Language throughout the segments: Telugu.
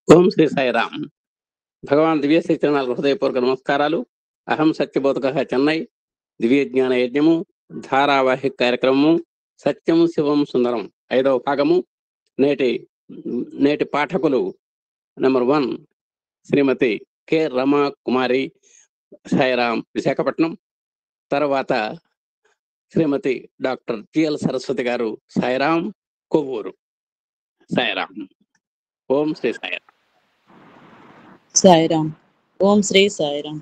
ఓం శ్రీ సాయిరామ్. భగవాన్ దివ్యశ్రీ చరణాలకు హృదయపూర్వక నమస్కారాలు. అహం సత్యబోధక చెన్నై దివ్య జ్ఞాన యజ్ఞము ధారావాహిక కార్యక్రమము సత్యం శివం సుందరం 5వ భాగము. నేటి పాఠకులు నెంబర్ 1 శ్రీమతి కె రమా కుమారి, సాయిరామ్, విశాఖపట్నం. తర్వాత శ్రీమతి డాక్టర్ జిఎల్ సరస్వతి గారు, సాయిరామ్, కొవ్వూరు. సాయిరామ్. ఓం శ్రీ సాయిరామ్. సాయిరామ్. ఓం శ్రీ సాయిరామ్.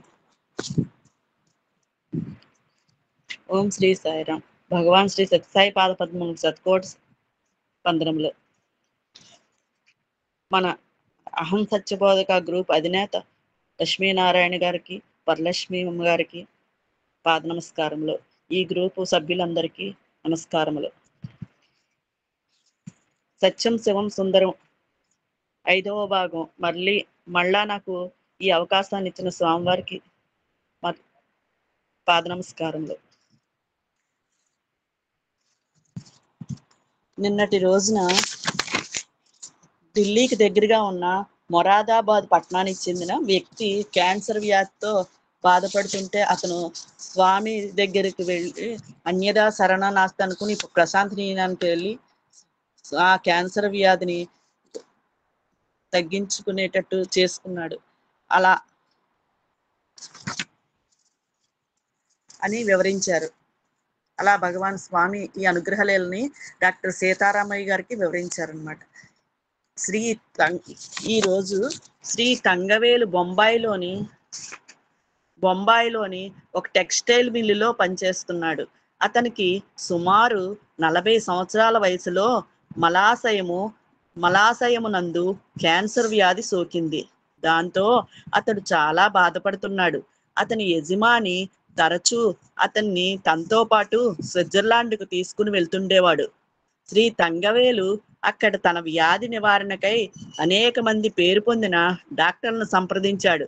ఓం శ్రీ సాయిరామ్. భగవాన్ శ్రీ సత్యసాయి పాద పద్మములకు సత్కోటి వందనములు. మన అహం సత్యబోధక గ్రూప్ అధినేత లక్ష్మీనారాయణ గారికి, వరలక్ష్మి అమ్మ గారికి పాద నమస్కారములు. ఈ గ్రూపు సభ్యులందరికీ నమస్కారములు. సత్యం శివం సుందరం 5వ భాగం. మళ్ళా నాకు ఈ అవకాశాన్ని ఇచ్చిన స్వామివారికి పాద నమస్కారములు. నిన్నటి రోజున ఢిల్లీకి దగ్గరగా ఉన్న మొరాదాబాద్ పట్టణానికి చెందిన వ్యక్తి క్యాన్సర్ వ్యాధితో బాధపడుతుంటే అతను స్వామి దగ్గరికి వెళ్ళి అన్యదా శరణ నాస్తి అనుకుని ప్రశాంతి నిలయానికి వెళ్ళి ఆ క్యాన్సర్ వ్యాధిని తగ్గించుకునేటట్టు చేసుకున్నాడు. అలా అని వివరించారు. అలా భగవాన్ స్వామి ఈ అనుగ్రహలీలని డాక్టర్ సీతారామయ్య గారికి వివరించారనమాట. ఈరోజు శ్రీ తంగవేలు బొంబాయిలోని ఒక టెక్స్టైల్ మిల్లులో పనిచేస్తున్నాడు. అతనికి సుమారు 40 సంవత్సరాల వయసులో మలాశయమునందు క్యాన్సర్ వ్యాధి సోకింది. దాంతో అతడు చాలా బాధపడుతున్నాడు. అతని యజమాని తరచూ అతన్ని తనతో పాటు స్విట్జర్లాండ్కు తీసుకుని వెళ్తుండేవాడు. శ్రీ తంగవేలు అక్కడ తన వ్యాధి నివారణకై అనేక మంది పేరు పొందిన డాక్టర్లను సంప్రదించాడు.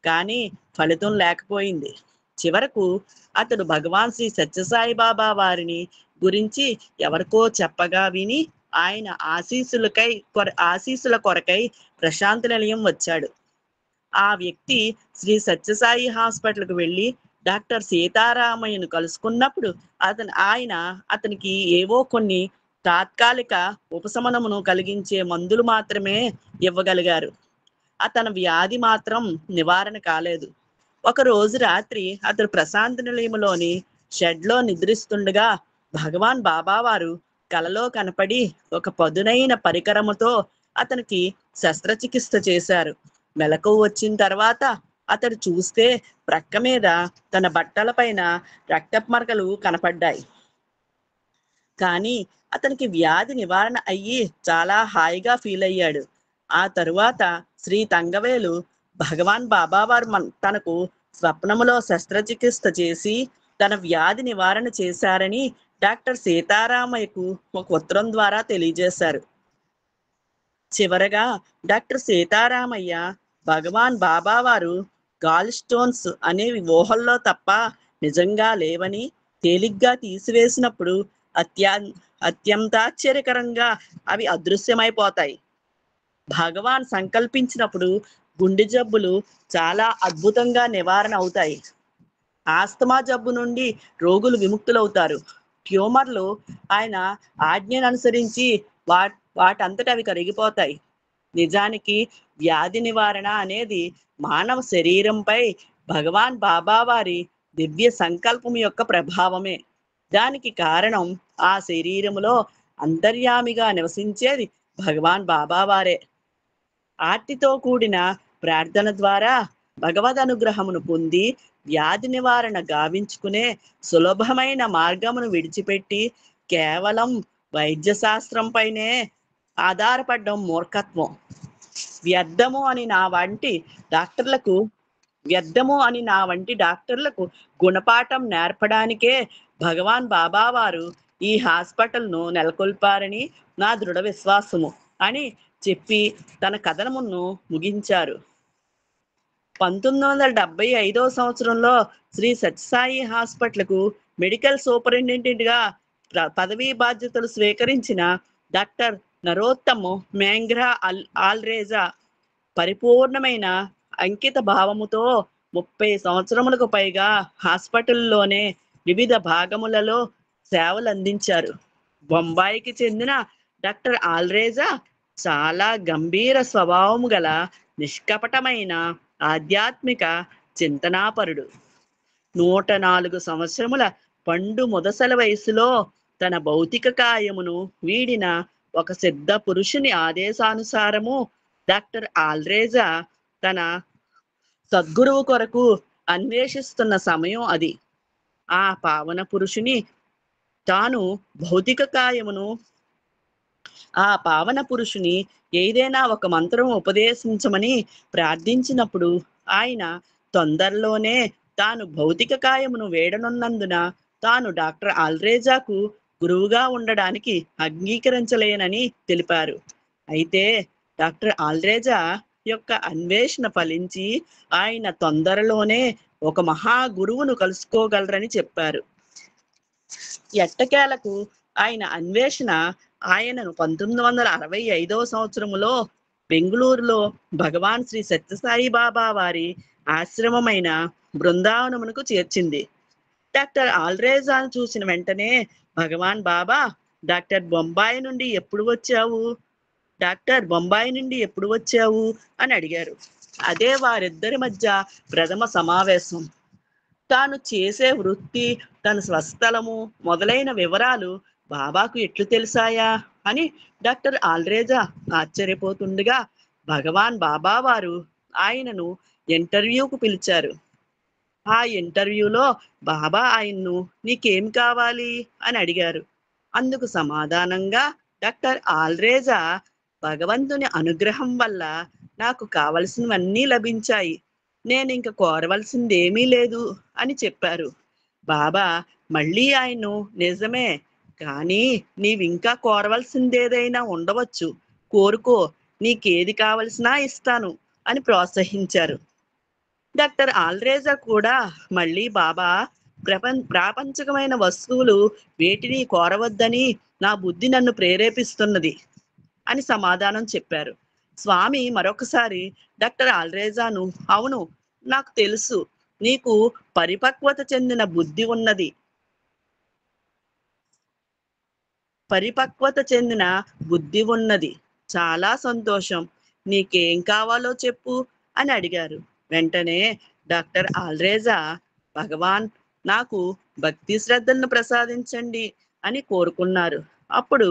కానీ ఫలితం లేకపోయింది. చివరకు అతడు భగవాన్ శ్రీ సత్యసాయి బాబా వారిని గురించి ఎవరికో చెప్పగా విని ఆయన ఆశీస్సుల కొరకై ప్రశాంతి నిలయం వచ్చాడు. ఆ వ్యక్తి శ్రీ సత్యసాయి హాస్పిటల్కు వెళ్ళి డాక్టర్ సీతారామయ్యను కలుసుకున్నప్పుడు ఆయన అతనికి ఏవో కొన్ని తాత్కాలిక ఉపశమనమును కలిగించే మందులు మాత్రమే ఇవ్వగలిగారు. అతని వ్యాధి మాత్రం నివారణ కాలేదు. ఒక రోజు రాత్రి అతడు ప్రశాంతి నిలయంలోని షెడ్లో నిద్రిస్తుండగా భగవాన్ బాబావారు కలలో కనపడి ఒక పదునైన పరికరముతో అతనికి శస్త్రచికిత్స చేశారు. మెలకువ వచ్చిన తర్వాత అతడు చూస్తే ప్రక్క మీద తన బట్టల పైన రక్తపు మరకలు కనపడ్డాయి. కానీ అతనికి వ్యాధి నివారణ అయ్యి చాలా హాయిగా ఫీల్ అయ్యాడు. ఆ తరువాత శ్రీ తంగవేలు భగవాన్ బాబావారు తనకు స్వప్నములో శస్త్రచికిత్స చేసి తన వ్యాధి నివారణ చేశారని డాక్టర్ సీతారామయ్యకు ఒక ఉత్తరం ద్వారా తెలియజేశారు. చివరగా డాక్టర్ సీతారామయ్య భగవాన్ బాబావారు గాల్ స్టోన్స్ అనేవి ఊహల్లో తప్ప నిజంగా లేవని తేలిగ్గా తీసివేసినప్పుడు అత్యంతాశ్చర్యకరంగా అవి అదృశ్యమైపోతాయి. భగవాన్ సంకల్పించినప్పుడు గుండె జబ్బులు చాలా అద్భుతంగా నివారణ అవుతాయి. ఆస్తమా జబ్బు నుండి రోగులు విముక్తులవుతారు. ట్యూమర్లు ఆయన ఆజ్ఞను అనుసరించి వాటంతట అవి కరిగిపోతాయి. నిజానికి వ్యాధి నివారణ అనేది మానవ శరీరంపై భగవాన్ బాబావారి దివ్య సంకల్పం యొక్క ప్రభావమే. దానికి కారణం ఆ శరీరములో అంతర్యామిగా నివసించేది భగవాన్ బాబావారే. ఆర్తితో కూడిన ప్రార్థన ద్వారా భగవద్ అనుగ్రహమును పొంది వ్యాధి నివారణ గావించుకునే సులభమైన మార్గమును విడిచిపెట్టి కేవలం వైద్య శాస్త్రంపైనే ఆధారపడడం మూర్ఖత్వం. వ్యర్థము అని నా వంటి డాక్టర్లకు గుణపాఠం నేర్పడానికే భగవాన్ బాబావారు ఈ హాస్పిటల్ను నెలకొల్పారని నా దృఢ విశ్వాసము అని చెప్పి తన కథనమును ముగించారు. 1975వ సంవత్సరంలో శ్రీ సత్యసాయి హాస్పిటల్కు మెడికల్ సూపరింటెండెంట్గా పదవీ బాధ్యతలు స్వీకరించిన డాక్టర్ నరోత్తము మేంగ్రా ఆల్రేజా పరిపూర్ణమైన అంకిత భావముతో 30 సంవత్సరములకు పైగా హాస్పిటల్లోనే వివిధ భాగములలో సేవలు అందించారు. బొంబాయికి చెందిన డాక్టర్ ఆల్రేజా చాలా గంభీర స్వభావము గల నిష్కపటమైన ఆధ్యాత్మిక చింతనాపరుడు. 104 సంవత్సరముల పండు ముదసల వయసులో తన భౌతిక కాయమును వీడిన ఒక సిద్ధ పురుషుని ఆదేశానుసారము డాక్టర్ ఆల్రేజా తన సద్గురువు కొరకు అన్వేషిస్తున్న సమయం అది. ఆ పావన పురుషుని తాను భౌతిక కాయమును ఆ పావన పురుషుని ఏదైనా ఒక మంత్రం ఉపదేశించమని ప్రార్థించినప్పుడు ఆయన తొందరలోనే తాను భౌతిక కాయమును వేడనున్నందున తాను డాక్టర్ ఆల్రేజాకు గురువుగా ఉండడానికి అంగీకరించలేనని తెలిపారు. అయితే డాక్టర్ ఆల్రేజా యొక్క అన్వేషణ ఫలించి ఆయన తొందరలోనే ఒక మహా గురువును కలుసుకోగలరని చెప్పారు. ఎట్టకేలకు ఆయన అన్వేషణ ఆయనను 1965 సంవత్సరములో బెంగుళూరులో భగవాన్ శ్రీ సత్యసాయి బాబా వారి ఆశ్రమమైన బృందావనమునకు చేర్చింది. డాక్టర్ ఆల్రేజాను చూసిన వెంటనే భగవాన్ బాబా డాక్టర్ బొంబాయి నుండి ఎప్పుడు వచ్చావు అని అడిగారు. అదే వారిద్దరి మధ్య ప్రథమ సమావేశం. తాను చేసే వృత్తి, తన స్వస్థలము మొదలైన వివరాలు బాబాకు ఎట్లు తెలిసాయా అని డాక్టర్ ఆల్రేజా ఆశ్చర్యపోతుండగా భగవాన్ బాబా వారు ఆయనను ఇంటర్వ్యూకు పిలిచారు. ఆ ఇంటర్వ్యూలో బాబా ఆయన్ను నీకేం కావాలి అని అడిగారు. అందుకు సమాధానంగా డాక్టర్ ఆల్రేజా భగవంతుని అనుగ్రహం వల్ల నాకు కావలసినవన్నీ లభించాయి, నేను ఇంక కోరవలసిందేమీ లేదు అని చెప్పారు. బాబా మళ్ళీ ఆయన్ను నిజమే, కానీ నీవింకా కోరవలసిందేదైనా ఉండవచ్చు, కోరుకో, నీకేది కావలసినా ఇస్తాను అని ప్రోత్సహించారు. డాక్టర్ ఆల్రేజా కూడా మళ్ళీ బాబా ప్రాపంచికమైన వస్తువులు వేటిని కోరవద్దని నా బుద్ధి నన్ను ప్రేరేపిస్తున్నది అని సమాధానం చెప్పారు. స్వామి మరొకసారి డాక్టర్ ఆల్రేజాను, అవును నాకు తెలుసు, నీకు పరిపక్వత చెందిన బుద్ధి ఉన్నది, చాలా సంతోషం, నీకేం కావాలో చెప్పు అని అడిగారు. వెంటనే డాక్టర్ ఆల్రేజా భగవాన్ నాకు భక్తి శ్రద్ధలను ప్రసాదించండి అని కోరుకున్నారు. అప్పుడు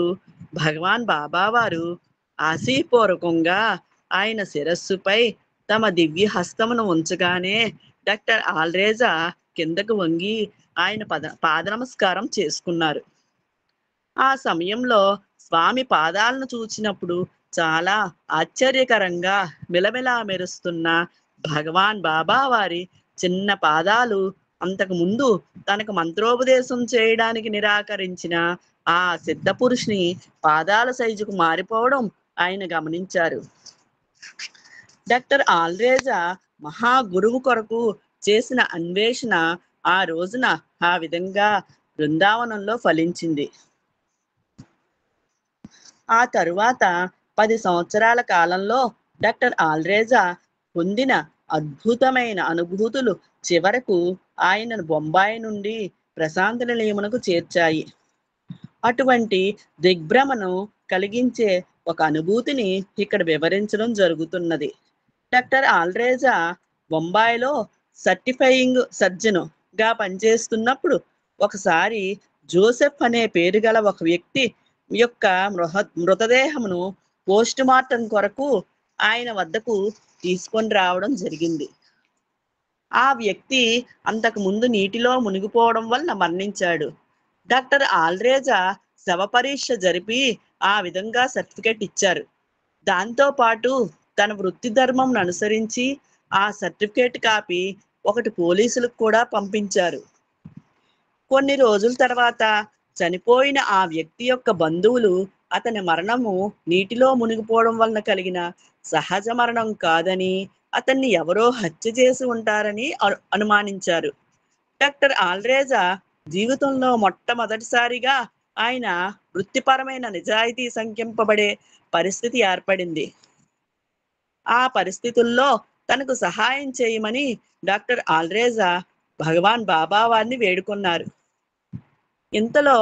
భగవాన్ బాబా వారు ఆశీపూర్వకంగా ఆయన శిరస్సుపై తమ దివ్య హస్తమును ఉంచగానే డాక్టర్ ఆల్రేజా కిందకు వంగి ఆయన పాద నమస్కారం చేసుకున్నారు. ఆ సమయంలో స్వామి పాదాలను చూచినప్పుడు చాలా ఆశ్చర్యకరంగా మిలమిలా మెరుస్తున్న భగవాన్ బాబా వారి చిన్న పాదాలు అంతకు ముందు తనకు మంత్రోపదేశం చేయడానికి నిరాకరించిన ఆ సిద్ధ పురుషుని పాదాల సైజుకు మారిపోవడం ఆయన గమనించారు. డాక్టర్ ఆల్రేజా మహా గురువు కొరకు చేసిన అన్వేషణ ఆ రోజున ఆ విధంగా బృందావనంలో ఫలించింది. ఆ తరువాత 10 సంవత్సరాల కాలంలో డాక్టర్ ఆల్రేజా పొందిన అద్భుతమైన అనుభూతులు చివరకు ఆయనను బొంబాయి నుండి ప్రశాంత నిలయమునకు చేర్చాయి. అటువంటి దిగ్భ్రమను కలిగించే ఒక అనుభూతిని ఇక్కడ వివరించడం జరుగుతున్నది. డాక్టర్ ఆల్రేజా బొంబాయిలో సర్టిఫైయింగ్ సర్జన్గా పనిచేస్తున్నప్పుడు ఒకసారి జోసెఫ్ అనే పేరు గల ఒక వ్యక్తి యొక్క మృతదేహమును పోస్ట్ మార్టం కొరకు ఆయన వద్దకు తీసుకొని రావడం జరిగింది. ఆ వ్యక్తి అంతకు ముందు నీటిలో మునిగిపోవడం వల్ల మరణించాడు. డాక్టర్ ఆల్రేజా శవ పరీక్ష జరిపి ఆ విధంగా సర్టిఫికెట్ ఇచ్చారు. దాంతో పాటు తన వృత్తి ధర్మం అనుసరించి ఆ సర్టిఫికేట్ కాపీ ఒకటి పోలీసులకు కూడా పంపించారు. కొన్ని రోజుల తర్వాత చనిపోయిన ఆ వ్యక్తి యొక్క బంధువులు అతని మరణము నీటిలో మునిగిపోవడం వలన కలిగిన సహజ మరణం కాదని, అతన్ని ఎవరో హత్య చేసి ఉంటారని అనుమానించారు. డాక్టర్ ఆల్రేజా జీవితంలో మొట్టమొదటిసారిగా ఆయన వృత్తిపరమైన నిజాయితీ సంఖ్యింపబడే పరిస్థితి ఏర్పడింది. ఆ పరిస్థితుల్లో తనకు సహాయం చేయమని డాక్టర్ ఆల్రేజా భగవాన్ బాబా వారిని వేడుకున్నారు. ఇంతలో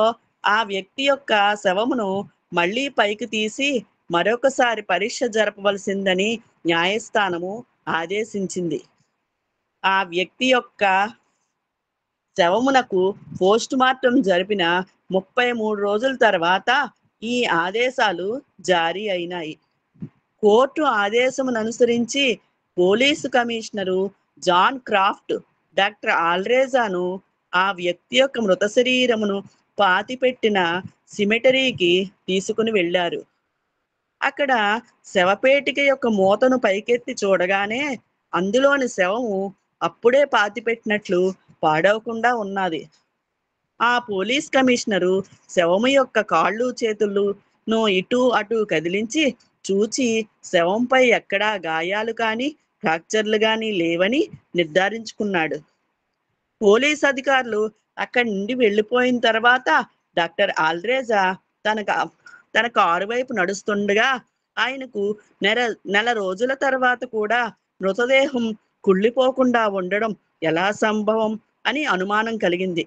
ఆ వ్యక్తి యొక్క శవమును మళ్ళీ పైకి తీసి మరొకసారి పరీక్ష జరపవలసిందని న్యాయస్థానము ఆదేశించింది. ఆ వ్యక్తి యొక్క శవమునకు పోస్ట్ మార్టం జరిపిన 33 రోజుల తర్వాత ఈ ఆదేశాలు జారీ అయినాయి. కోర్టు ఆదేశమును అనుసరించి police commissioner John Craft doctor ఆల్రేజాను ఆ వ్యక్తి యొక్క మృత శరీరమును పాతిపెట్టిన సిమెటరీకి తీసుకుని వెళ్ళారు. అక్కడ శవపేటిక యొక్క మూతను పైకెత్తి చూడగానే అందులోని శవము అప్పుడే పాతిపెట్టినట్లు పాడవకుండా ఉన్నది. ఆ పోలీస్ కమిషనరు శవము యొక్క కాళ్ళు చేతులను ఇటు అటు కదిలించి చూచి శవంపై ఎక్కడా గాయాలు కానీ ఫ్రాక్చర్లు కానీ లేవని నిర్ధారించుకున్నాడు. పోలీస్ అధికారులు అక్కడి నుండి వెళ్ళిపోయిన తర్వాత డాక్టర్ ఆల్రేజా తన కారు వైపు నడుస్తుండగా ఆయనకు నెల రోజుల తర్వాత కూడా మృతదేహం కుళ్ళిపోకుండా ఉండడం ఎలా సంభవం అని అనుమానం కలిగింది.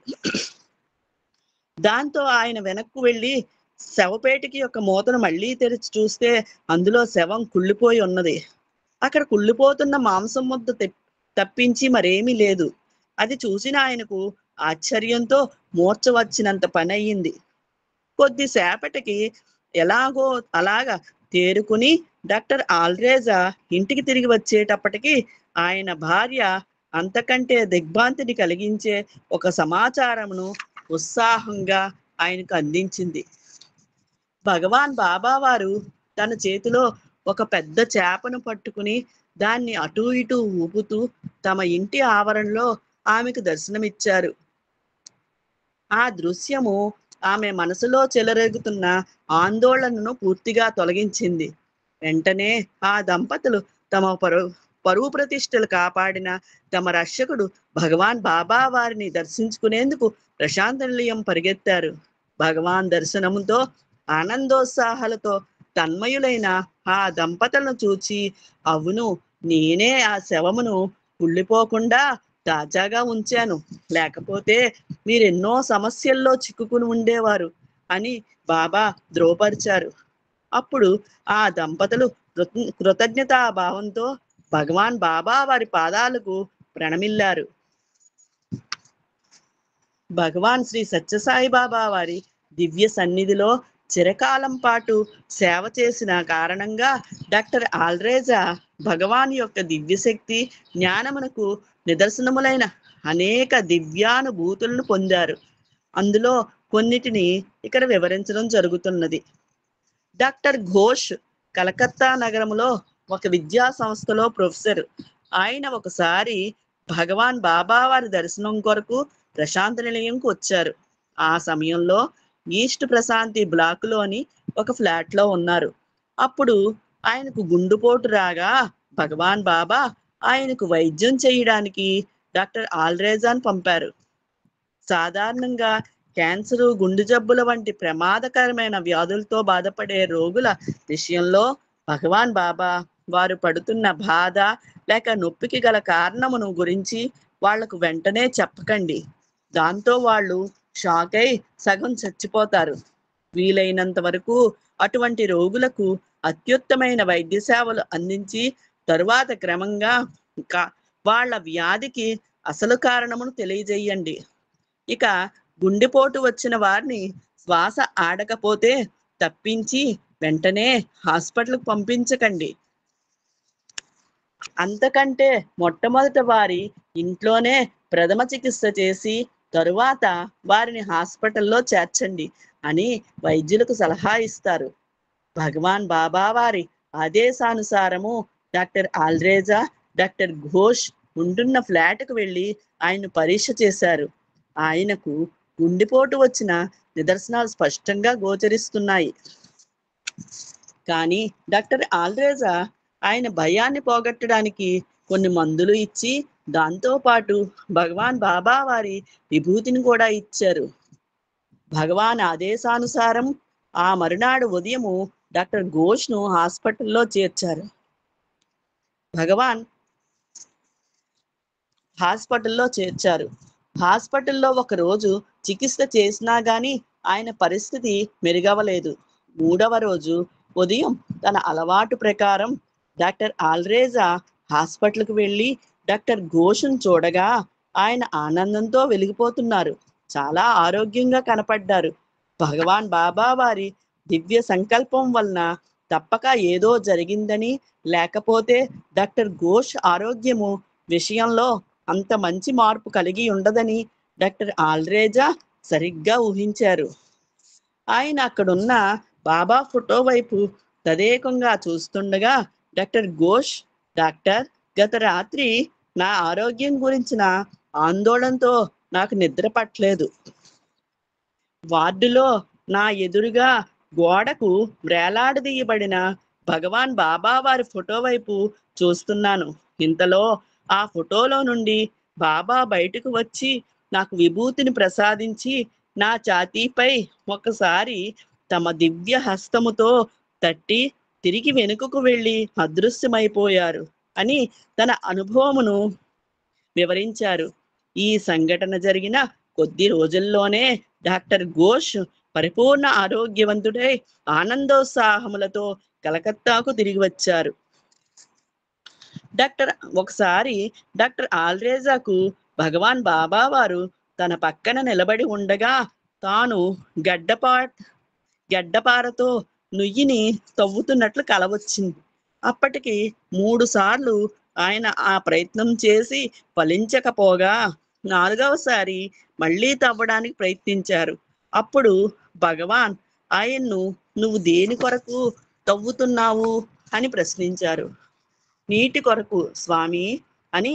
దాంతో ఆయన వెనక్కు వెళ్ళి శవపేటికి యొక్క మూతను మళ్ళీ తెరిచి చూస్తే అందులో శవం కుళ్ళిపోయి ఉన్నది. అక్కడ కుళ్ళిపోతున్న మాంసం ముద్ద తప్పించి మరేమీ లేదు. అది చూసిన ఆయనకు ఆశ్చర్యంతో మూర్ఛ వచ్చినంత పని అయ్యింది. కొద్దిసేపటికి ఎలాగో అలాగా తేరుకుని డాక్టర్ ఆల్రేజా ఇంటికి తిరిగి వచ్చేటప్పటికి ఆయన భార్య అంతకంటే దిగ్భ్రాంతిని కలిగించే ఒక సమాచారమును ఉత్సాహంగా ఆయనకు అందించింది. భగవాన్ బాబా వారు తన చేతిలో ఒక పెద్ద చేపను పట్టుకుని దాన్ని అటూ ఇటూ ఊపుతూ తమ ఇంటి ఆవరణలో ఆమెకు దర్శనమిచ్చారు. ఆ దృశ్యము ఆమె మనసులో చెలరేగుతున్న ఆందోళనను పూర్తిగా తొలగించింది. వెంటనే ఆ దంపతులు తమ పరువు ప్రతిష్టలు కాపాడిన తమ రక్షకుడు భగవాన్ బాబా వారిని దర్శించుకునేందుకు ప్రశాంత నిలయం పరిగెత్తారు. భగవాన్ దర్శనముతో ఆనందోత్సాహాలతో తన్మయులైన ఆ దంపతులను చూచి, అవును, నేనే ఆ శవమును కుళ్ళిపోకుండా తాజాగా ఉంచాను, లేకపోతే మీరెన్నో సమస్యల్లో చిక్కుకుని ఉండేవారు అని బాబా ధ్రువపరిచారు. అప్పుడు ఆ దంపతులు కృతజ్ఞతాభావంతో భగవాన్ బాబా వారి పాదాలకు ప్రణమిల్లారు. భగవాన్ శ్రీ సత్యసాయి బాబా వారి దివ్య సన్నిధిలో చిరకాలం పాటు సేవ చేసిన కారణంగా డాక్టర్ ఆల్రేజా భగవాన్ యొక్క దివ్యశక్తి జ్ఞానమునకు నిదర్శనములైన అనేక దివ్యానుభూతులను పొందారు. అందులో కొన్నిటిని ఇక్కడ వివరించడం జరుగుతున్నది. డాక్టర్ ఘోష్ కలకత్తా నగరంలో ఒక విద్యా సంస్థలో ప్రొఫెసర్. ఆయన ఒకసారి భగవాన్ బాబా వారి దర్శనం కొరకు ప్రశాంత నిలయంకు వచ్చారు. ఆ సమయంలో ఈస్ట్ ప్రశాంతి బ్లాక్లోని ఒక ఫ్లాట్లో ఉన్నారు. అప్పుడు ఆయనకు గుండుపోటు రాగా భగవాన్ బాబా ఆయనకు వైద్యం చేయడానికి డాక్టర్ ఆల్రేజాన్ పంపారు. సాధారణంగా క్యాన్సరు, గుండె జబ్బుల వంటి ప్రమాదకరమైన వ్యాధులతో బాధపడే రోగుల విషయంలో భగవాన్ బాబా వారు పడుతున్న బాధ లేక నొప్పికి గల కారణమును గురించి వాళ్లకు వెంటనే చెప్పకండి. దాంతో వాళ్ళు షాక్ అయి సగం చచ్చిపోతారు. వీలైనంత వరకు అటువంటి రోగులకు అత్యుత్తమైన వైద్య సేవలు అందించి తరువాత క్రమంగా వాళ్ళ వ్యాధికి అసలు కారణమును తెలియజేయండి. ఇక గుండెపోటు వచ్చిన వారిని శ్వాస ఆడకపోతే తప్పించి వెంటనే హాస్పిటల్కు పంపించకండి. అంతకంటే మొట్టమొదట వారి ఇంట్లోనే ప్రథమ చికిత్స చేసి తరువాత వారిని హాస్పిటల్లో చేర్చండి అని వైద్యులకు సలహా ఇస్తారు. భగవాన్ బాబా వారి ఆదేశానుసారము డాక్టర్ ఆల్రేజా డాక్టర్ ఘోష్ ఉంటున్న ఫ్లాట్కు వెళ్ళి ఆయన పరీక్ష చేశారు. ఆయనకు గుండెపోటు వచ్చిన నిదర్శనాలు స్పష్టంగా గోచరిస్తున్నాయి. కానీ డాక్టర్ ఆల్రేజా ఆయన భయాన్ని పోగొట్టడానికి కొన్ని మందులు ఇచ్చి దాంతో పాటు భగవాన్ బాబా వారి విభూతిని కూడా ఇచ్చారు. భగవాన్ ఆదేశానుసారం ఆ మరునాడు ఉదయము డాక్టర్ ఘోష్ను హాస్పిటల్లో చేర్చారు. భగవాన్ హాస్పిటల్లో చేర్చారు. హాస్పిటల్లో ఒకరోజు చికిత్స చేసినా గాని ఆయన పరిస్థితి మెరుగవలేదు. 3వ రోజు ఉదయం తన అలవాటు ప్రకారం డాక్టర్ ఆల్రేజా హాస్పిటల్కి వెళ్ళి డాక్టర్ ఘోష్ను చూడగా ఆయన ఆనందంతో వెలిగిపోతున్నారు. చాలా ఆరోగ్యంగా కనపడ్డారు. భగవాన్ బాబా వారి దివ్య సంకల్పం వలన తప్పక ఏదో జరిగిందని, లేకపోతే డాక్టర్ ఘోష్ ఆరోగ్యము విషయంలో అంత మంచి మార్పు కలిగి ఉండదని డాక్టర్ ఆల్రేజా సరిగ్గా ఊహించారు. ఆయన అక్కడున్న బాబా ఫోటో వైపు తదేకంగా చూస్తుండగా డాక్టర్ ఘోష్, డాక్టర్, గత రాత్రి నా ఆరోగ్యం గురించిన ఆందోళనతో నాకు నిద్ర పట్టలేదు. వార్డులో నా ఎదురుగా గోడకు వేలాడదీయబడిన భగవాన్ బాబా వారి ఫోటో వైపు చూస్తున్నాను. ఇంతలో ఆ ఫోటోలో నుండి బాబా బయటకు వచ్చి నాకు విభూతిని ప్రసాదించి నా ఛాతీపై ఒకసారి తమ దివ్య హస్తముతో తట్టి తిరిగి వెనుకకు వెళ్ళి అదృశ్యమైపోయారు అని తన అనుభవమును వివరించారు. ఈ సంఘటన జరిగిన కొద్ది రోజుల్లోనే డాక్టర్ ఘోష్ పరిపూర్ణ ఆరోగ్యవంతుడై ఆనందోత్సాహములతో కలకత్తాకు తిరిగి వచ్చారు. ఒకసారి డాక్టర్ ఆల్రేజాకు భగవాన్ బాబా వారు తన పక్కన నిలబడి ఉండగా తాను గడ్డపారతో నుయ్యిని తవ్వుతున్నట్లు కల వచ్చింది. అప్పటికి 3 సార్లు ఆయన ఆ ప్రయత్నం చేసి ఫలించకపోగా 4వసారి మళ్ళీ తవ్వడానికి ప్రయత్నించారు. అప్పుడు భగవాన్ ఆయన్ను నువ్వు దేని కొరకు తవ్వుతున్నావు అని ప్రశ్నించారు. నీటి కొరకు స్వామి అని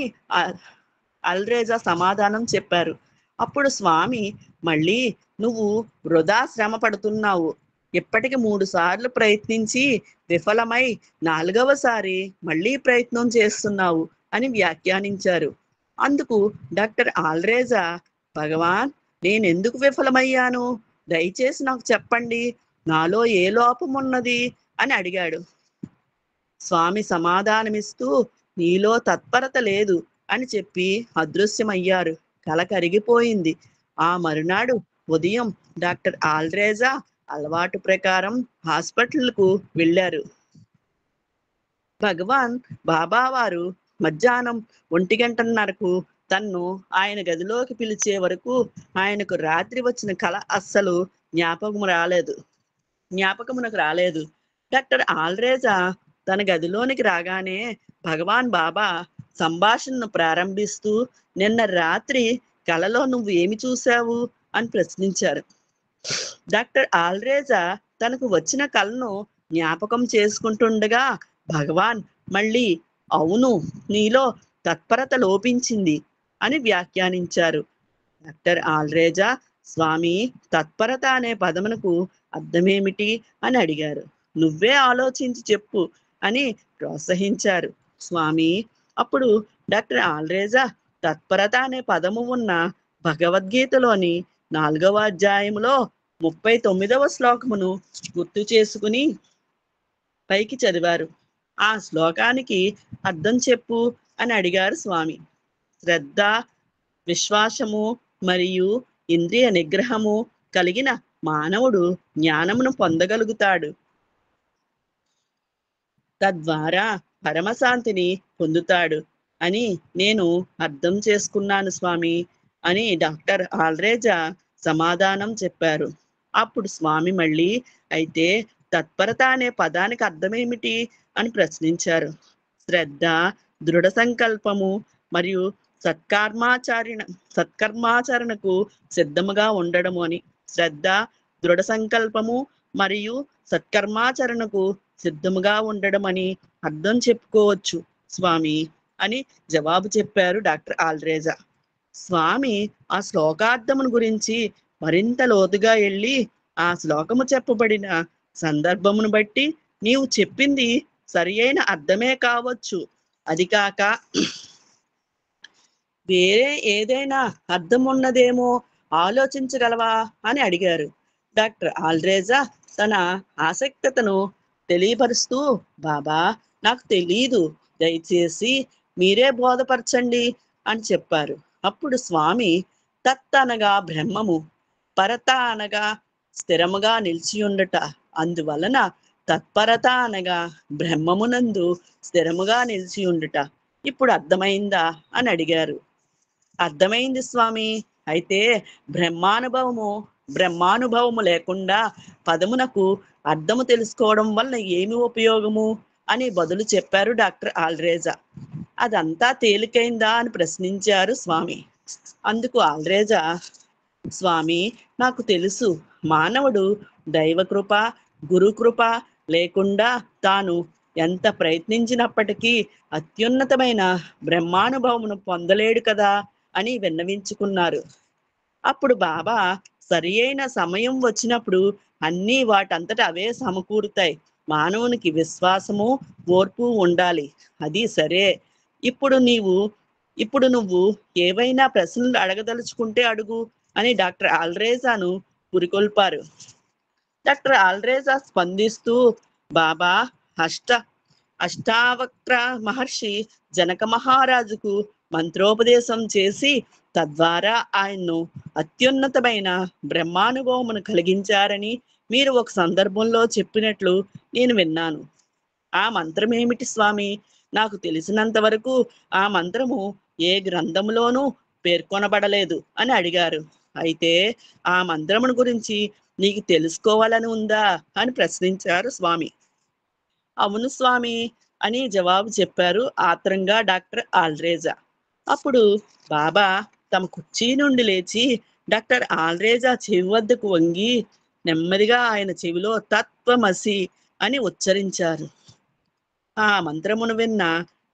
అల్రేజా సమాధానం చెప్పారు. అప్పుడు స్వామి మళ్ళీ నువ్వు వృధా శ్రమ పడుతున్నావు. ఇప్పటికి 3 సార్లు ప్రయత్నించి విఫలమై 4వసారి మళ్ళీ ప్రయత్నం చేస్తున్నావు అని వ్యాఖ్యానించారు. అందుకు డాక్టర్ ఆల్రేజా, భగవాన్ నేను ఎందుకు విఫలమయ్యాను? దయచేసి నాకు చెప్పండి. నాలో ఏ లోపం ఉన్నది అని అడిగాడు. స్వామి సమాధానమిస్తూ నీలో తత్పరత లేదు అని చెప్పి అదృశ్యమయ్యారు. కల కరిగిపోయింది. ఆ మరునాడు ఉదయం డాక్టర్ ఆల్రేజా అలవాటు ప్రకారం హాస్పిటల్కు వెళ్ళారు. భగవాన్ బాబా వారు మధ్యాహ్నం 1:30కు తన్ను ఆయన గదిలోకి పిలిచే వరకు ఆయనకు రాత్రి వచ్చిన కల అస్సలు జ్ఞాపకమునకు రాలేదు. డాక్టర్ ఆల్రేజా తన గదిలోనికి రాగానే భగవాన్ బాబా సంభాషణను ప్రారంభిస్తూ నిన్న రాత్రి కలలో నువ్వు ఏమి చూశావు అని ప్రశ్నించారు. డాక్టర్ ఆల్రేజా తనకు వచ్చిన కలను జ్ఞాపకం చేసుకుంటుండగా భగవాన్ మళ్ళీ అవును నీలో తత్పరత లోపించింది అని వ్యాఖ్యానించారు. డాక్టర్ ఆల్రేజా స్వామి తత్పరత అనే పదమునకు అర్థమేమిటి అని అడిగారు. నువ్వే ఆలోచించి చెప్పు అని ప్రోత్సహించారు స్వామి. అప్పుడు డాక్టర్ ఆల్రేజా తత్పరత అనే పదము ఉన్న భగవద్గీతలోని 4వ అధ్యాయములో 39వ శ్లోకమును గుర్తు చేసుకుని పైకి చదివారు. ఆ శ్లోకానికి అర్థం చెప్పు అని అడిగారు స్వామి. శ్రద్ధ, విశ్వాసము మరియు ఇంద్రియ నిగ్రహము కలిగిన మానవుడు జ్ఞానమును పొందగలుగుతాడు. తద్వారా పరమశాంతిని పొందుతాడు అని నేను అర్థం చేసుకున్నాను స్వామి అని డాక్టర్ ఆల్రేజా సమాధానం చెప్పారు. అప్పుడు స్వామి మళ్ళీ అయితే తత్పరత అనే పదానికి అర్థమేమిటి అని ప్రశ్నించారు. శ్రద్ధ, దృఢ సంకల్పము మరియు సత్కర్మాచరణకు సిద్ధముగా ఉండడము అని. శ్రద్ధ, దృఢ సంకల్పము మరియు సత్కర్మాచరణకు సిద్ధముగా ఉండడం అని అర్థం చెప్పుకోవచ్చు స్వామి అని జవాబు చెప్పారు డాక్టర్ ఆల్రేజా. స్వామి ఆ శ్లోకార్థమును గురించి మరింత లోతుగా వెళ్ళి ఆ శ్లోకము చెప్పబడిన సందర్భమును బట్టి నీవు చెప్పింది సరి అయిన అర్థమే కావచ్చు, అది కాక వేరే ఏదైనా అర్థం ఉన్నదేమో ఆలోచించగలవా అని అడిగారు. డాక్టర్ ఆల్డ్రేజా తన ఆసక్తతను తెలియపరుస్తూ, బాబా, నాకు తెలీదు, దయచేసి మీరే బోధపరచండి అని చెప్పారు. అప్పుడు స్వామి, తత్ అనగా బ్రహ్మము, పరత అనగా స్థిరముగా నిలిచి ఉండుట, అందువలన తత్పరత అనగా బ్రహ్మమునందు స్థిరముగా నిలిచి ఉండుట. ఇప్పుడు అర్థమైందా అని అడిగారు. అర్థమైంది స్వామి. అయితే బ్రహ్మానుభవము లేకుండా పదమునకు అర్థము తెలుసుకోవడం వల్ల ఏమి ఉపయోగము అని బదులు చెప్పారు డాక్టర్ ఆల్డ్రేజా. అదంతా తేలికైందా అని ప్రశ్నించారు స్వామి. అందుకు ఆల్డ్రేజా, స్వామి, నాకు తెలుసు, మానవుడు దైవకృప, గురుకృప లేకుండా తాను ఎంత ప్రయత్నించినప్పటికీ అత్యున్నతమైన బ్రహ్మానుభవమును పొందలేడు కదా అని విన్నవించుకున్నారు. అప్పుడు బాబా, సరి అయిన సమయం వచ్చినప్పుడు అన్నీ వాటంతట అవే సమకూరుతాయి. మానవునికి విశ్వాసము, ఓర్పు ఉండాలి. అది సరే. ఇప్పుడు నువ్వు ఏవైనా ప్రశ్నలు అడగదలుచుకుంటే అడుగు అని డాక్టర్ ఆల్డ్రేజాను పురికొల్పారు. డాక్టర్ ఆల్డ్రేజా స్పందిస్తూ, బాబా, అష్టావక్ర మహర్షి జనక మహారాజుకు మంత్రోపదేశం చేసి తద్వారా ఆయన్ను అత్యున్నతమైన బ్రహ్మానుభవమును కలిగించారని మీరు ఒక సందర్భంలో చెప్పినట్లు నేను విన్నాను. ఆ మంత్రం ఏమిటి స్వామి? నాకు తెలిసినంత వరకు ఆ మంత్రము ఏ గ్రంథములోనూ పేర్కొనబడలేదు అని అడిగారు. అయితే ఆ మంత్రమును గురించి నీకు తెలుసుకోవాలని ఉందా అని ప్రశ్నించారు స్వామి. అవును స్వామి అని జవాబు చెప్పారు ఆత్రంగా డాక్టర్ ఆల్డ్రేజా. అప్పుడు బాబా తమ కుర్చీ నుండి లేచి డాక్టర్ ఆల్డ్రేజా చెవి వద్దకు వంగి నెమ్మదిగా ఆయన చెవిలో తత్వమసి అని ఉచ్చరించారు. ఆ మంత్రమును విన్న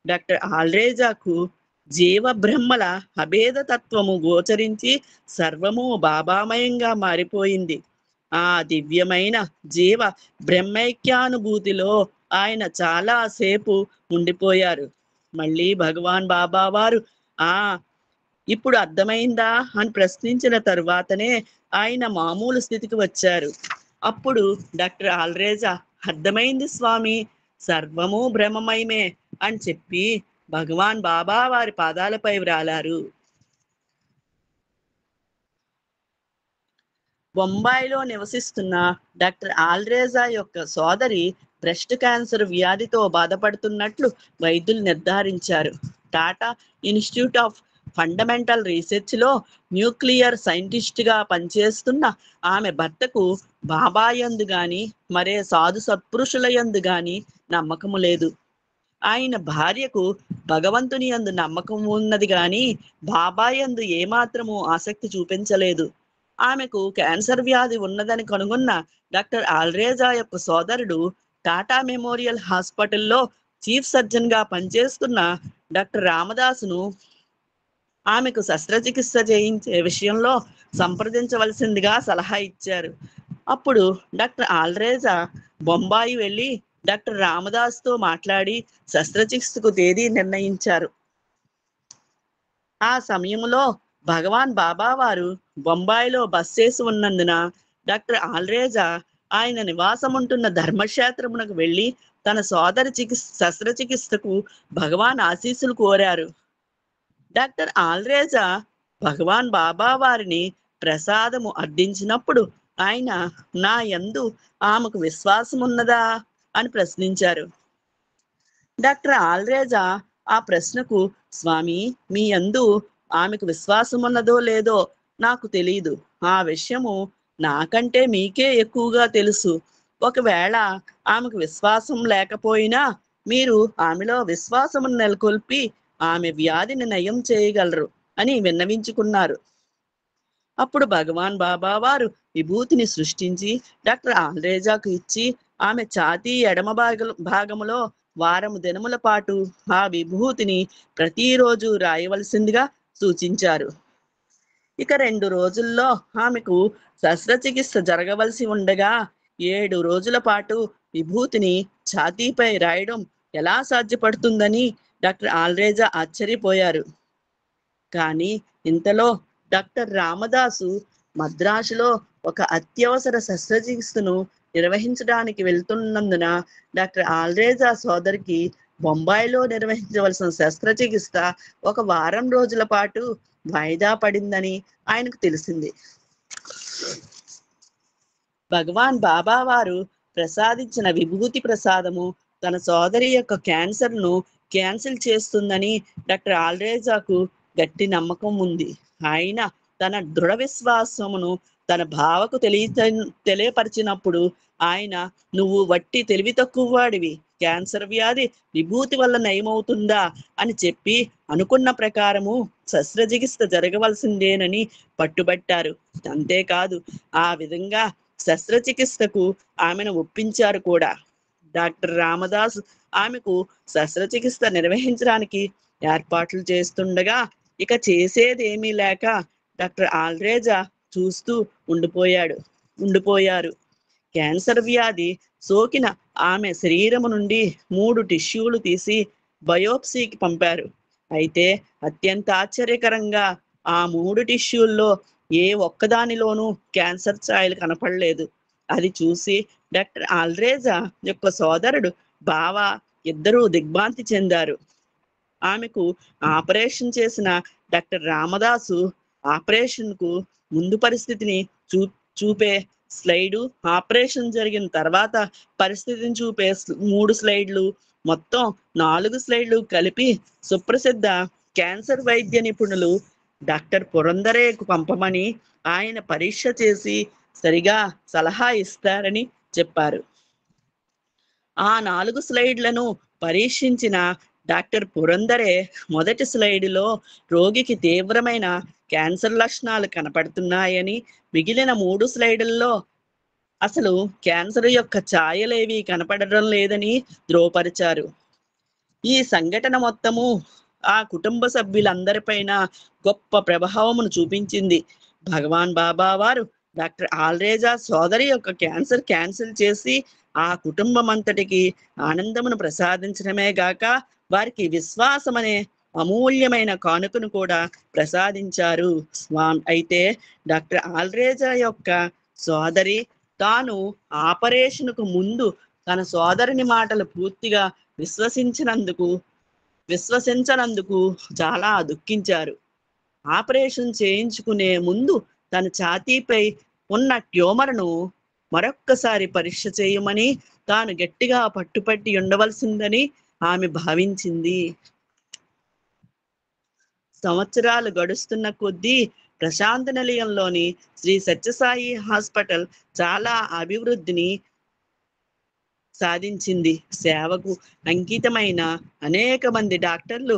డాక్టర్ ఆల్డ్రేజాకు జీవ బ్రహ్మల అభేద తత్వము గోచరించి సర్వము బాబామయంగా మారిపోయింది. ఆ దివ్యమైన జీవ బ్రహ్మైక్యానుభూతిలో ఆయన చాలా సేపు ఉండిపోయారు. మళ్ళీ భగవాన్ బాబా వారు, ఆ ఇప్పుడు అర్థమైందా అని ప్రశ్నించిన తరువాతనే ఆయన మామూలు స్థితికి వచ్చారు. అప్పుడు డాక్టర్ ఆల్డ్రేజా, అర్థమైంది స్వామి, సర్వము బ్రహ్మమయమే అని చెప్పి భగవాన్ బాబా వారి పాదాలపై వ్రాలారు. బొంబాయిలో నివసిస్తున్న డాక్టర్ ఆల్డ్రేజా యొక్క సోదరి బ్రెస్ట్ క్యాన్సర్ వ్యాధితో బాధపడుతున్నట్లు వైద్యులు నిర్ధారించారు. టాటా ఇన్స్టిట్యూట్ ఆఫ్ ఫండమెంటల్ రీసెర్చ్లో న్యూక్లియర్ సైంటిస్ట్గా పనిచేస్తున్న ఆమె భర్తకు బాబాయందు గాని మరే సాధు సత్పురుషుల యందు గాని నమ్మకము లేదు. ఆయన భార్యకు భగవంతుని యందు నమ్మకం ఉన్నది గాని బాబాయందు ఏమాత్రము ఆసక్తి చూపించలేదు. ఆమెకు క్యాన్సర్ వ్యాధి ఉన్నదని కనుగొన్న డాక్టర్ ఆల్డ్రేజా యొక్క సోదరుడు టాటా మెమోరియల్ హాస్పిటల్లో చీఫ్ సర్జన్ గా పనిచేస్తున్న డాక్టర్ రామదాసును ఆమెకు శస్త్రచికిత్స చేయించే విషయంలో సంప్రదించవలసిందిగా సలహా ఇచ్చారు. అప్పుడు డాక్టర్ ఆల్డ్రేజా బొంబాయి వెళ్ళి డాక్టర్ రామదాస్తో మాట్లాడి శస్త్రచికిత్సకు తేదీ నిర్ణయించారు. ఆ సమయంలో భగవాన్ బాబా వారు బొంబాయిలో బస్ చేసి ఉన్నందున డాక్టర్ ఆల్డ్రేజా ఆయన నివాసం ఉంటున్న ధర్మక్షేత్రమునకు వెళ్ళి తన సోదరి శస్త్రచికిత్సకు భగవాన్ ఆశీస్సులు కోరారు. డాక్టర్ ఆల్డ్రేజా భగవాన్ బాబా వారిని ప్రసాదము అర్థించినప్పుడు ఆయన, నా యందు ఆమెకు విశ్వాసం ఉన్నదా అని ప్రశ్నించారు. డాక్టర్ ఆల్డ్రేజా ఆ ప్రశ్నకు, స్వామి, మీ యందు ఆమెకు విశ్వాసం ఉన్నదో లేదో నాకు తెలియదు. ఆ విషయము నాకంటే మీకే ఎక్కువగా తెలుసు. ఒకవేళ ఆమెకు విశ్వాసం లేకపోయినా మీరు ఆమెలో విశ్వాసమును నెలకొల్పి ఆమె వ్యాధిని నయం చేయగలరు అని విన్నవించుకున్నారు. అప్పుడు భగవాన్ బాబా వారు విభూతిని సృష్టించి డాక్టర్ ఆల్డ్రేజాకు ఇచ్చి ఆమె ఛాతీ ఎడమ భాగములో వారము దినముల పాటు ఆ విభూతిని ప్రతిరోజు రాయవలసిందిగా సూచించారు. ఇక 2 రోజుల్లో ఆమెకు శస్త్రచికిత్స జరగవలసి ఉండగా 7 రోజుల పాటు విభూతిని ఛాతీపై రాయడం ఎలా సాధ్యపడుతుందని డాక్టర్ ఆల్డ్రేజా ఆశ్చర్యపోయారు. కానీ ఇంతలో డాక్టర్ రామదాసు మద్రాసులో ఒక అత్యవసర శస్త్రచికిత్సను నిర్వహించడానికి వెళ్తున్నందున డాక్టర్ ఆల్రేజా సోదరికి బొంబాయిలో నిర్వహించవలసిన శస్త్రచికిత్స ఒక వారం రోజుల పాటు వాయిదా పడిందని ఆయనకు తెలిసింది. భగవాన్ బాబా వారు ప్రసాదించిన విభూతి ప్రసాదము తన సోదరి యొక్క క్యాన్సర్ను క్యాన్సిల్ చేస్తుందని డాక్టర్ ఆల్రేజాకు గట్టి నమ్మకం ఉంది. ఆయన తన దృఢ విశ్వాసమును తన భావకు తెలియపరిచినప్పుడు ఆయన, నువ్వు వట్టి తెలివి తక్కువ వాడివి, క్యాన్సర్ వ్యాధి విభూతి వల్ల నయమవుతుందా అని చెప్పి అనుకున్న ప్రకారము శస్త్రచికిత్స జరగవలసిందేనని పట్టుబట్టారు. అంతేకాదు, ఆ విధంగా శస్త్రచికిత్సకు ఆమెను ఒప్పించారు కూడా. డాక్టర్ రామదాస్ ఆమెకు శస్త్రచికిత్స నిర్వహించడానికి ఏర్పాట్లు చేస్తుండగా ఇక చేసేదేమీ లేక డాక్టర్ ఆల్రేజా చూస్తూ ఉండిపోయారు. క్యాన్సర్ వ్యాధి సోకిన ఆమె శరీరము నుండి 3 టిష్యూలు తీసి బయోప్సీకి పంపారు. అయితే అత్యంత ఆశ్చర్యకరంగా ఆ 3 టిష్యూల్లో ఏ ఒక్కదానిలోనూ క్యాన్సర్ ఛాయలు కనపడలేదు. అది చూసి డాక్టర్ ఆల్రేజా యొక్క సోదరుడు బావ ఇద్దరూ దిగ్భ్రాంతి చెందారు. ఆమెకు ఆపరేషన్ చేసిన డాక్టర్ రామదాసు ఆపరేషన్కు ముందు పరిస్థితిని చూపే స్లైడు, ఆపరేషన్ జరిగిన తర్వాత పరిస్థితిని చూపే 3 స్లైడ్లు, మొత్తం 4 స్లైడ్లు కలిపి సుప్రసిద్ధ క్యాన్సర్ వైద్య నిపుణులు డాక్టర్ పురందరేకు పంపమని ఆయన పరీక్ష చేసి సరిగా సలహా ఇస్తారని చెప్పారు. ఆ 4 స్లైడ్లను పరీక్షించిన డాక్టర్ పురందరే మొదటి స్లైడ్లో రోగికి తీవ్రమైన క్యాన్సర్ లక్షణాలు కనపడుతున్నాయని, మిగిలిన 3 స్లైడ్లలో అసలు క్యాన్సర్ యొక్క ఛాయలేవి కనపడడం లేదని ధృవపరిచారు. ఈ సంఘటన మొత్తము ఆ కుటుంబ సభ్యులందరిపైన గొప్ప ప్రభావమును చూపించింది. భగవాన్ బాబా వారు డాక్టర్ ఆల్రేజా సోదరి యొక్క క్యాన్సర్ క్యాన్సిల్ చేసి ఆ కుటుంబం అంతటికి ఆనందమును ప్రసాదించడమే గాక వారికి విశ్వాసం అనే అమూల్యమైన కానుకను కూడా ప్రసాదించారు. అయితే డాక్టర్ ఆల్రేజా యొక్క సోదరి తాను ఆపరేషన్కు ముందు తన సోదరుని మాటలు పూర్తిగా విశ్వసించనందుకు చాలా దుఃఖించారు. ఆపరేషన్ చేయించుకునే ముందు తన ఛాతీపై ఉన్న ట్యూమర్ను మరొక్కసారి పరీక్ష చేయమని తాను గట్టిగా పట్టుపట్టి ఉండవలసిందని ఆమె భావించింది. సంవత్సరాలు గడుస్తున్న కొద్దీ ప్రశాంత నిలయంలోని శ్రీ సత్యసాయి హాస్పిటల్ చాలా అభివృద్ధిని సాధించింది. సేవకు అంకితమైన అనేక మంది డాక్టర్లు,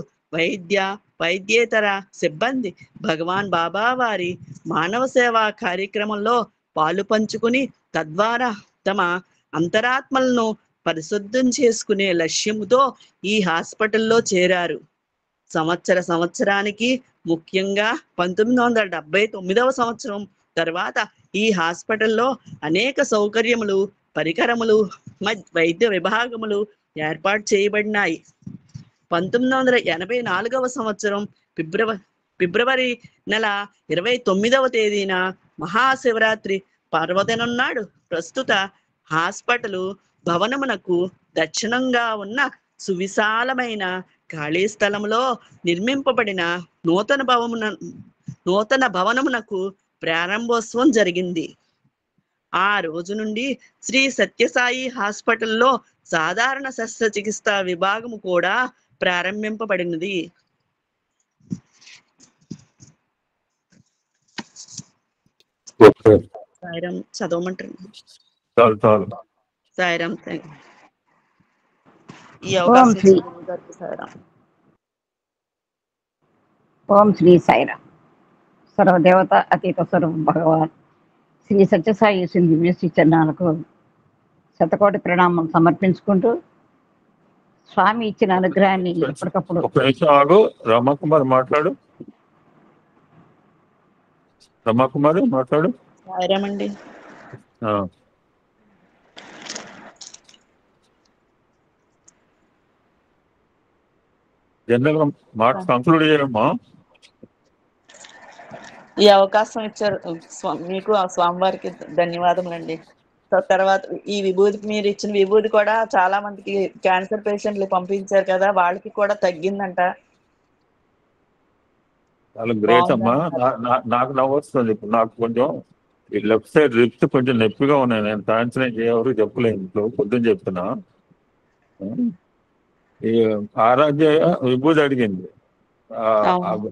వైద్యేతర సిబ్బంది భగవాన్ బాబా వారి మానవ సేవా కార్యక్రమంలో పాలు పంచుకుని తద్వారా తమ అంతరాత్మలను పరిశుద్ధం చేసుకునే లక్ష్యముతో ఈ హాస్పిటల్లో చేరారు. సంవత్సరానికి, ముఖ్యంగా 1979వ సంవత్సరం తర్వాత ఈ హాస్పిటల్లో అనేక సౌకర్యములు, పరికరములు, వైద్య విభాగములు ఏర్పాటు చేయబడినాయి. 1984వ సంవత్సరం ఫిబ్రవరి నెల 29వ తేదీన మహాశివరాత్రి పర్వదినం నాడు ప్రస్తుత హాస్పిటల్ భవనమునకు దక్షిణంగా ఉన్న సువిశాలమైన ఖాళీ స్థలంలో నిర్మింపబడిన నూతన భవనమునకు ప్రారంభోత్సవం జరిగింది. ఆ రోజు నుండి శ్రీ సత్యసాయి హాస్పిటల్లో సాధారణ శస్త్రచికిత్స విభాగము కూడా ప్రారంభింపబడినది. సాయిరాం చదవమంటారు. సాయిరాం, ఈ అవకాశం సాయిరాం. ఓం శ్రీ సాయిరాం. సర్వదేవత అతీత స్వరూప భగవాన్ శ్రీ సత్యసాయి దివ్యశ్రీ చరణాలకు శతకోటి ప్రణామం సమర్పించుకుంటూ స్వామి ఇచ్చిన అనుగ్రహాన్ని ఎప్పటికప్పుడు. రమాకుమారి మాట్లాడు. సాయిరామండి. జనరల్ గా మాట కంక్లూడ్ చేయమ్మా. ఈ అవకాశం ఇచ్చారు మీకు ఆ స్వామివారికి ధన్యవాదములండి. తర్వాత ఈ విభూతి మీరు ఇచ్చిన విభూతి కూడా చాలా మందికి క్యాన్సర్ పేషెంట్లు పంపించారు కదా, వాళ్ళకి కూడా తగ్గిందంట. చాలా గ్రేట్ అమ్మా. బాగుందంటున్నారు. నాకు నవ్వు వస్తుంది. ఇప్పుడు నాకు కొంచెం ఈ లెఫ్ట్ సైడ్ రిప్స్ కొంచెం నొప్పిగా ఉన్నాయి. నేను సాయంత్రం ఎవరు చెప్పలేదు, ఇంట్లో పొద్దున్న చెప్తున్నా. ఈ ఆరాధ్య విభూతి అడిగింది. అవును.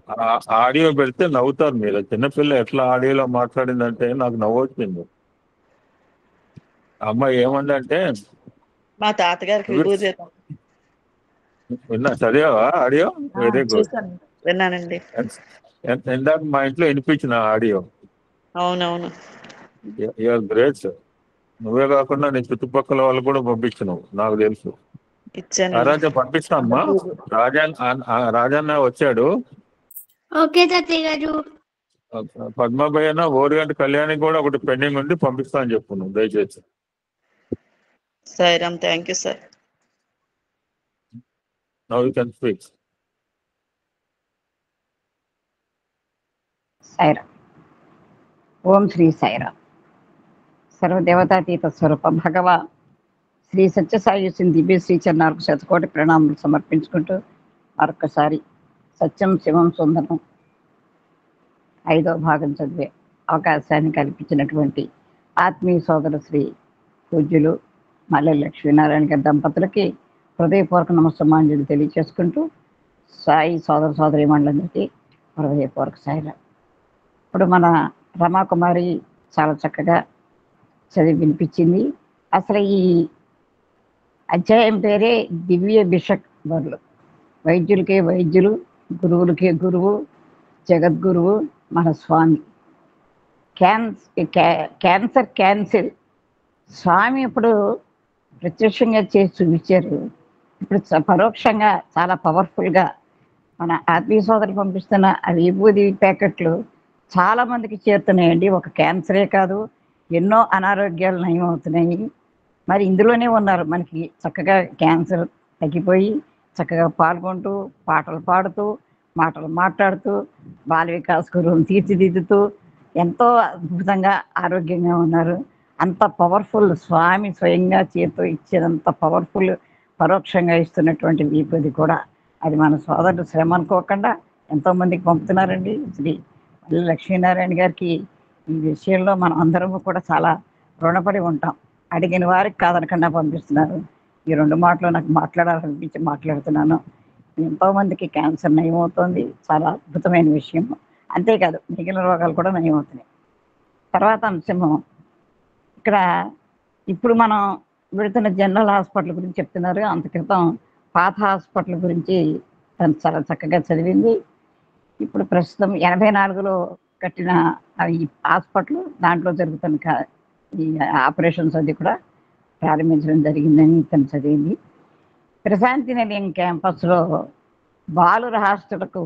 ఆడియో పెడితే నవ్వుతారు మీరు. చిన్నపిల్ల ఎట్లా ఆడియోలో మాట్లాడిందంటే నాకు నవ్వు వచ్చింది. అమ్మాయి ఏమందంటే, మా తాతగారికి విభూతి చదివావా ఆడియో? Very good. చూసాను, విన్నానండి. ఇందాక మా ఇంట్లో వినిపించిన ఆడియో. అవునవును. You are great. నువ్వే కాకుండా నీ చుట్టుపక్కల వాళ్ళు కూడా పంపించినావు, నాకు తెలుసు. ఇచ్చాను. ఆరాధ్య పంపిస్తా అమ్మా. రాజన్న వచ్చాడు. ఓకే తాతయ్య గారు. పద్మభయ్యన ఓరిగంట కళ్యాణి కూడా ఒకటి పెండింగ్ ఉంది, పంపిస్తా అని చెప్పు నువ్వు దయచేసి. Sairam, thank you sir. Now you can speak. Sairam. Om Shri Sairam. సర్వదేవతాతీత స్వరూప భగవ శ్రీ సత్యసాయి దివ్య శ్రీ చరణాలకు శతకోటి ప్రణామాలు సమర్పించుకుంటూ మరొకసారి సత్యం శివం సుందరం 5వ భాగం చదివే అవకాశాన్ని కల్పించినటువంటి ఆత్మీయ సోదరు శ్రీ పూజ్యులు మల్లె లక్ష్మీనారాయణ గారి దంపతులకి హృదయపూర్వక నమస్సమాంజలి తెలియచేసుకుంటూ సాయి సోదర సోదరి మండలందరికీ హృదయపూర్వక సాయిరామ్. ఇప్పుడు మన రమాకుమారి చాలా చక్కగా చదివి వినిపించింది. అసలు ఈ అధ్యాయం పేరే దివ్య బిషక్వరులు. వైద్యులకే వైద్యులు, గురువులకే గురువు, జగద్గురువు మన స్వామి. క్యాన్సర్ స్వామి ఇప్పుడు ప్రత్యక్షంగా చేసి చూపించారు. ఇప్పుడు పరోక్షంగా చాలా పవర్ఫుల్గా మన ఆత్మీయ సోదరులు పంపిస్తున్న ఆ విభూది ప్యాకెట్లు చాలా మందికి చేరుతున్నాయండి. ఒక క్యాన్సరే కాదు, ఎన్నో అనారోగ్యాలు నయమవుతున్నాయి. మరి ఇందులోనే ఉన్నారు మనకి చక్కగా క్యాన్సర్ తగ్గిపోయి చక్కగా పాల్గొంటూ, పాటలు పాడుతూ, మాటలు మాట్లాడుతూ, బాల వికాస్ గురువును తీర్చిదిద్దుతూ ఎంతో అద్భుతంగా ఆరోగ్యంగా ఉన్నారు. అంత పవర్ఫుల్ స్వామి స్వయంగా చేతితో ఇచ్చేదంత పవర్ఫుల్ పరోక్షంగా ఇస్తున్నటువంటి విభూది కూడా అది మన సోదరుడు శ్రమ అనుకోకుండా ఎంతోమందికి పంపుతున్నారండి. శ్రీ లక్ష్మీనారాయణ గారికి ఈ విషయంలో మనం అందరము కూడా చాలా రుణపడి ఉంటాం. అడిగిన వారికి కాదనకుండా పంపిస్తున్నారు. ఈ 2 మాటలు నాకు మాట్లాడాలనిపించి మాట్లాడుతున్నాను. ఎంతోమందికి క్యాన్సర్ నయమవుతోంది, చాలా అద్భుతమైన విషయం. అంతేకాదు మిగిలిన రోగాలు కూడా నయమవుతున్నాయి. తర్వాత అంశము ఇక్కడ ఇప్పుడు మనం వెళుతున్న జనరల్ హాస్పిటల్ గురించి చెప్తున్నారు. అంత క్రితం పాత హాస్పిటల్ గురించి తను చాలా చక్కగా చదివింది. ఇప్పుడు ప్రస్తుతం 84లో కట్టిన ఈ హాస్పిటల్, దాంట్లో జరుగుతున్న ఈ ఆపరేషన్స్ అది కూడా ప్రారంభించడం జరిగిందని తను చదివింది. ప్రశాంతి నిలయం క్యాంపస్లో బాలుర హాస్టల్కు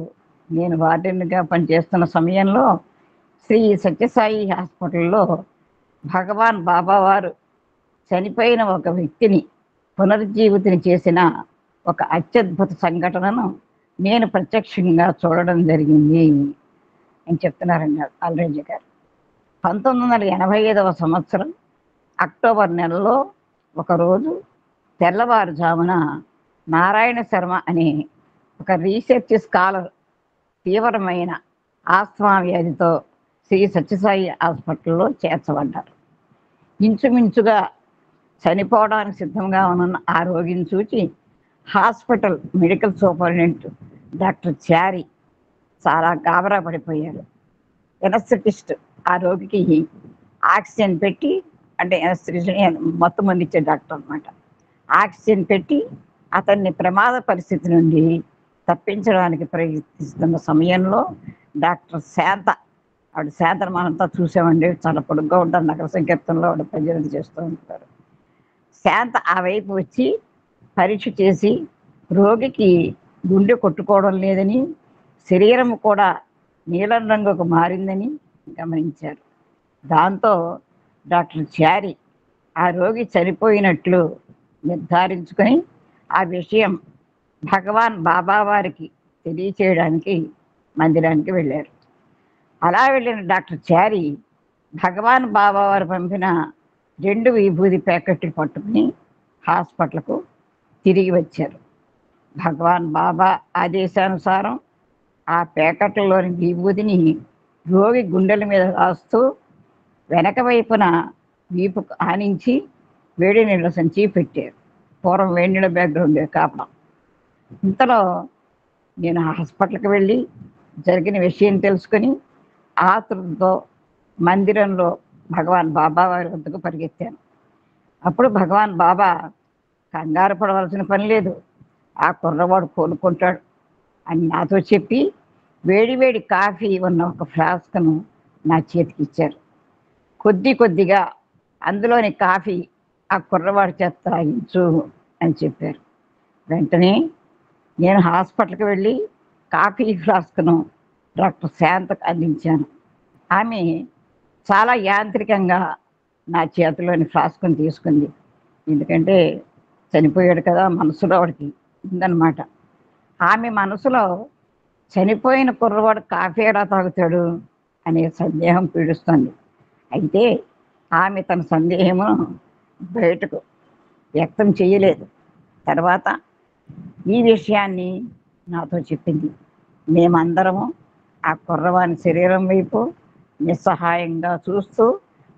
నేను వార్డెన్గా పనిచేస్తున్న సమయంలో శ్రీ సత్యసాయి హాస్పిటల్లో భగవాన్ బాబా వారు చనిపోయిన ఒక వ్యక్తిని పునరుజ్జీవితం చేసిన ఒక అత్యద్భుత సంఘటనను నేను ప్రత్యక్షంగా చూడడం జరిగింది అని చెప్తున్నారండి ఆల్రెడ్డి గారు. 1985వ సంవత్సరం అక్టోబర్ నెలలో ఒకరోజు తెల్లవారుజామున నారాయణ శర్మ అనే ఒక రీసెర్చ్ స్కాలర్ తీవ్రమైన ఆస్మా వ్యాధితో శ్రీ సత్యసాయి హాస్పిటల్లో చేర్చబడ్డారు. ఇంచుమించుగా చనిపోవడానికి సిద్ధంగా ఉన్న ఆ రోగిని చూచి హాస్పిటల్ మెడికల్ సూపరింటెండెంట్ డాక్టర్ చారి చాలా గాబరా పడిపోయారు. ఎనస్థెటిస్ట్ ఆ రోగికి ఆక్సిజన్ పెట్టి, అంటే ఎనస్థెటిస్ట్ మొత్తం మంది ఇచ్చే డాక్టర్ అనమాట, ఆక్సిజన్ పెట్టి అతన్ని ప్రమాద పరిస్థితి నుండి తప్పించడానికి ప్రయత్నిస్తున్న సమయంలో డాక్టర్ శాంత, ఆవిడ శాంతను మనంతా చూసామండి, చాలా పొడుగ్గా ఉంటారు, నగర సంకీర్తనలో ఆవిడ ప్రజలు చేస్తూ ఉంటారు. శాంత ఆ వైపు వచ్చి పరీక్ష చేసి రోగికి గుండె కొట్టుకోవడం లేదని, శరీరం కూడా నీలం రంగుకు మారిందని గమనించారు. దాంతో డాక్టర్ చారి ఆ రోగి చనిపోయినట్లు నిర్ధారించుకొని ఆ విషయం భగవాన్ బాబా వారికి తెలియచేయడానికి మందిరానికి వెళ్ళారు. అలా వెళ్ళిన డాక్టర్ చారి భగవాన్ బాబా వారు పంపిన 2 విభూది ప్యాకెట్లు పట్టుకుని హాస్పిటల్కు తిరిగి వచ్చారు. భగవాన్ బాబా ఆదేశానుసారం ఆ ప్యాకెట్లలోని విభూదిని రోగి గుండెల మీద రాస్తూ వెనక వైపున వీపుకు ఆనించి వేడి నీళ్ళ సంచి పెట్టారు. పూర్వం వేడి నీళ్ళ బ్యాగ్లో ఉండేది కాపడం. ఇంతలో నేను హాస్పిటల్కి వెళ్ళి జరిగిన విషయం తెలుసుకొని ఆతృతతో మందిరంలో భగవాన్ బాబా వారి వద్దకు పరిగెత్తాను. అప్పుడు భగవాన్ బాబా కంగారు పడవలసిన పని లేదు, ఆ కుర్రవాడు కోలుకుంటాడు అని నాతో చెప్పి వేడి కాఫీ ఉన్న ఒక ఫ్లాస్క్ను నా చేతికి ఇచ్చారు. కొద్దిగా అందులోని కాఫీ ఆ కుర్రవాడి చేత తాగించు అని చెప్పారు. వెంటనే నేను హాస్పిటల్కి వెళ్ళి కాఫీ ఫ్లాస్క్ను డాక్టర్ శాంతకు అందించాను. ఆమె చాలా యాంత్రికంగా నా చేతిలోని ఫ్లాస్క్ను తీసుకుంది. ఎందుకంటే చనిపోయాడు కదా, మనసులో ఆవిడకి ఉందన్నమాట. ఆమె మనసులో చనిపోయిన కుర్రవాడు కాఫీ ఎలా తాగుతాడు అనే సందేహం పీడిస్తుంది. అయితే ఆమె తన సందేహము బయటకు వ్యక్తం చేయలేదు. తర్వాత ఈ విషయాన్ని నాతో చెప్పింది. మేమందరము ఆ కుర్రవాని శరీరం వైపు నిస్సహాయంగా చూస్తూ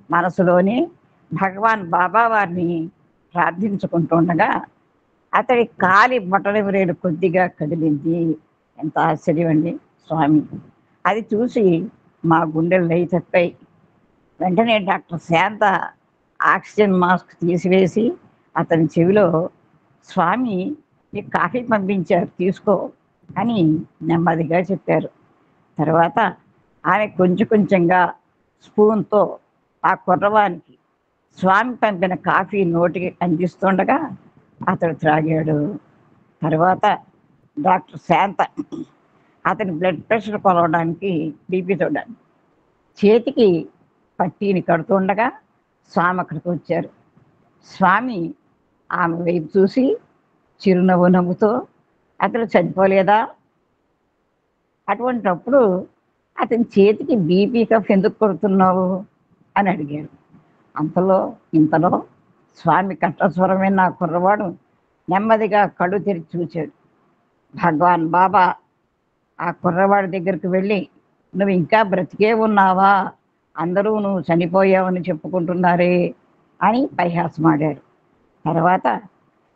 మనసులోనే భగవాన్ బాబా వారిని ప్రార్థించుకుంటుండగా అతడి కాలి బొటన వేలు కొద్దిగా కదిలింది. ఎంత ఆశ్చర్యం అండి స్వామి! అది చూసి మా గుండెలు లయ తప్పాయి. వెంటనే డాక్టర్ శాంత ఆక్సిజన్ మాస్క్ తీసివేసి అతని చెవిలో, స్వామి మీకు కాఫీ పంపించారు తీసుకో అని నెమ్మదిగా చెప్పారు. తర్వాత ఆమె కొంచెంగా స్పూన్తో ఆ కుర్రవానికి స్వామి పంపిన కాఫీ నోటికి అందిస్తుండగా అతడు త్రాగాడు. తర్వాత డాక్టర్ శాంత అతని బ్లడ్ ప్రెషర్ కొలవడానికి బీపీ చూడడానికి చేతికి పట్టీని కడుతుండగా స్వామి అక్కడికి వచ్చారు. స్వామి ఆమె వైపు చూసి చిరునవ్వు నవ్వుతో, అతడు చనిపోలేదా? అటువంటప్పుడు అతని చేతికి బీపీ కఫ్ ఎందుకు కొడుతున్నావు అని అడిగారు. ఇంతలో స్వామి కంఠస్వరమే నా కుర్రవాడు నెమ్మదిగా కళ్ళు తెరిచి చూచాడు. భగవాన్ బాబా ఆ కుర్రవాడి దగ్గరికి వెళ్ళి, నువ్వు ఇంకా బ్రతికే ఉన్నావా, అందరూ నువ్వు చనిపోయావని చెప్పుకుంటున్నారే అని పరిహాసమాడారు. తర్వాత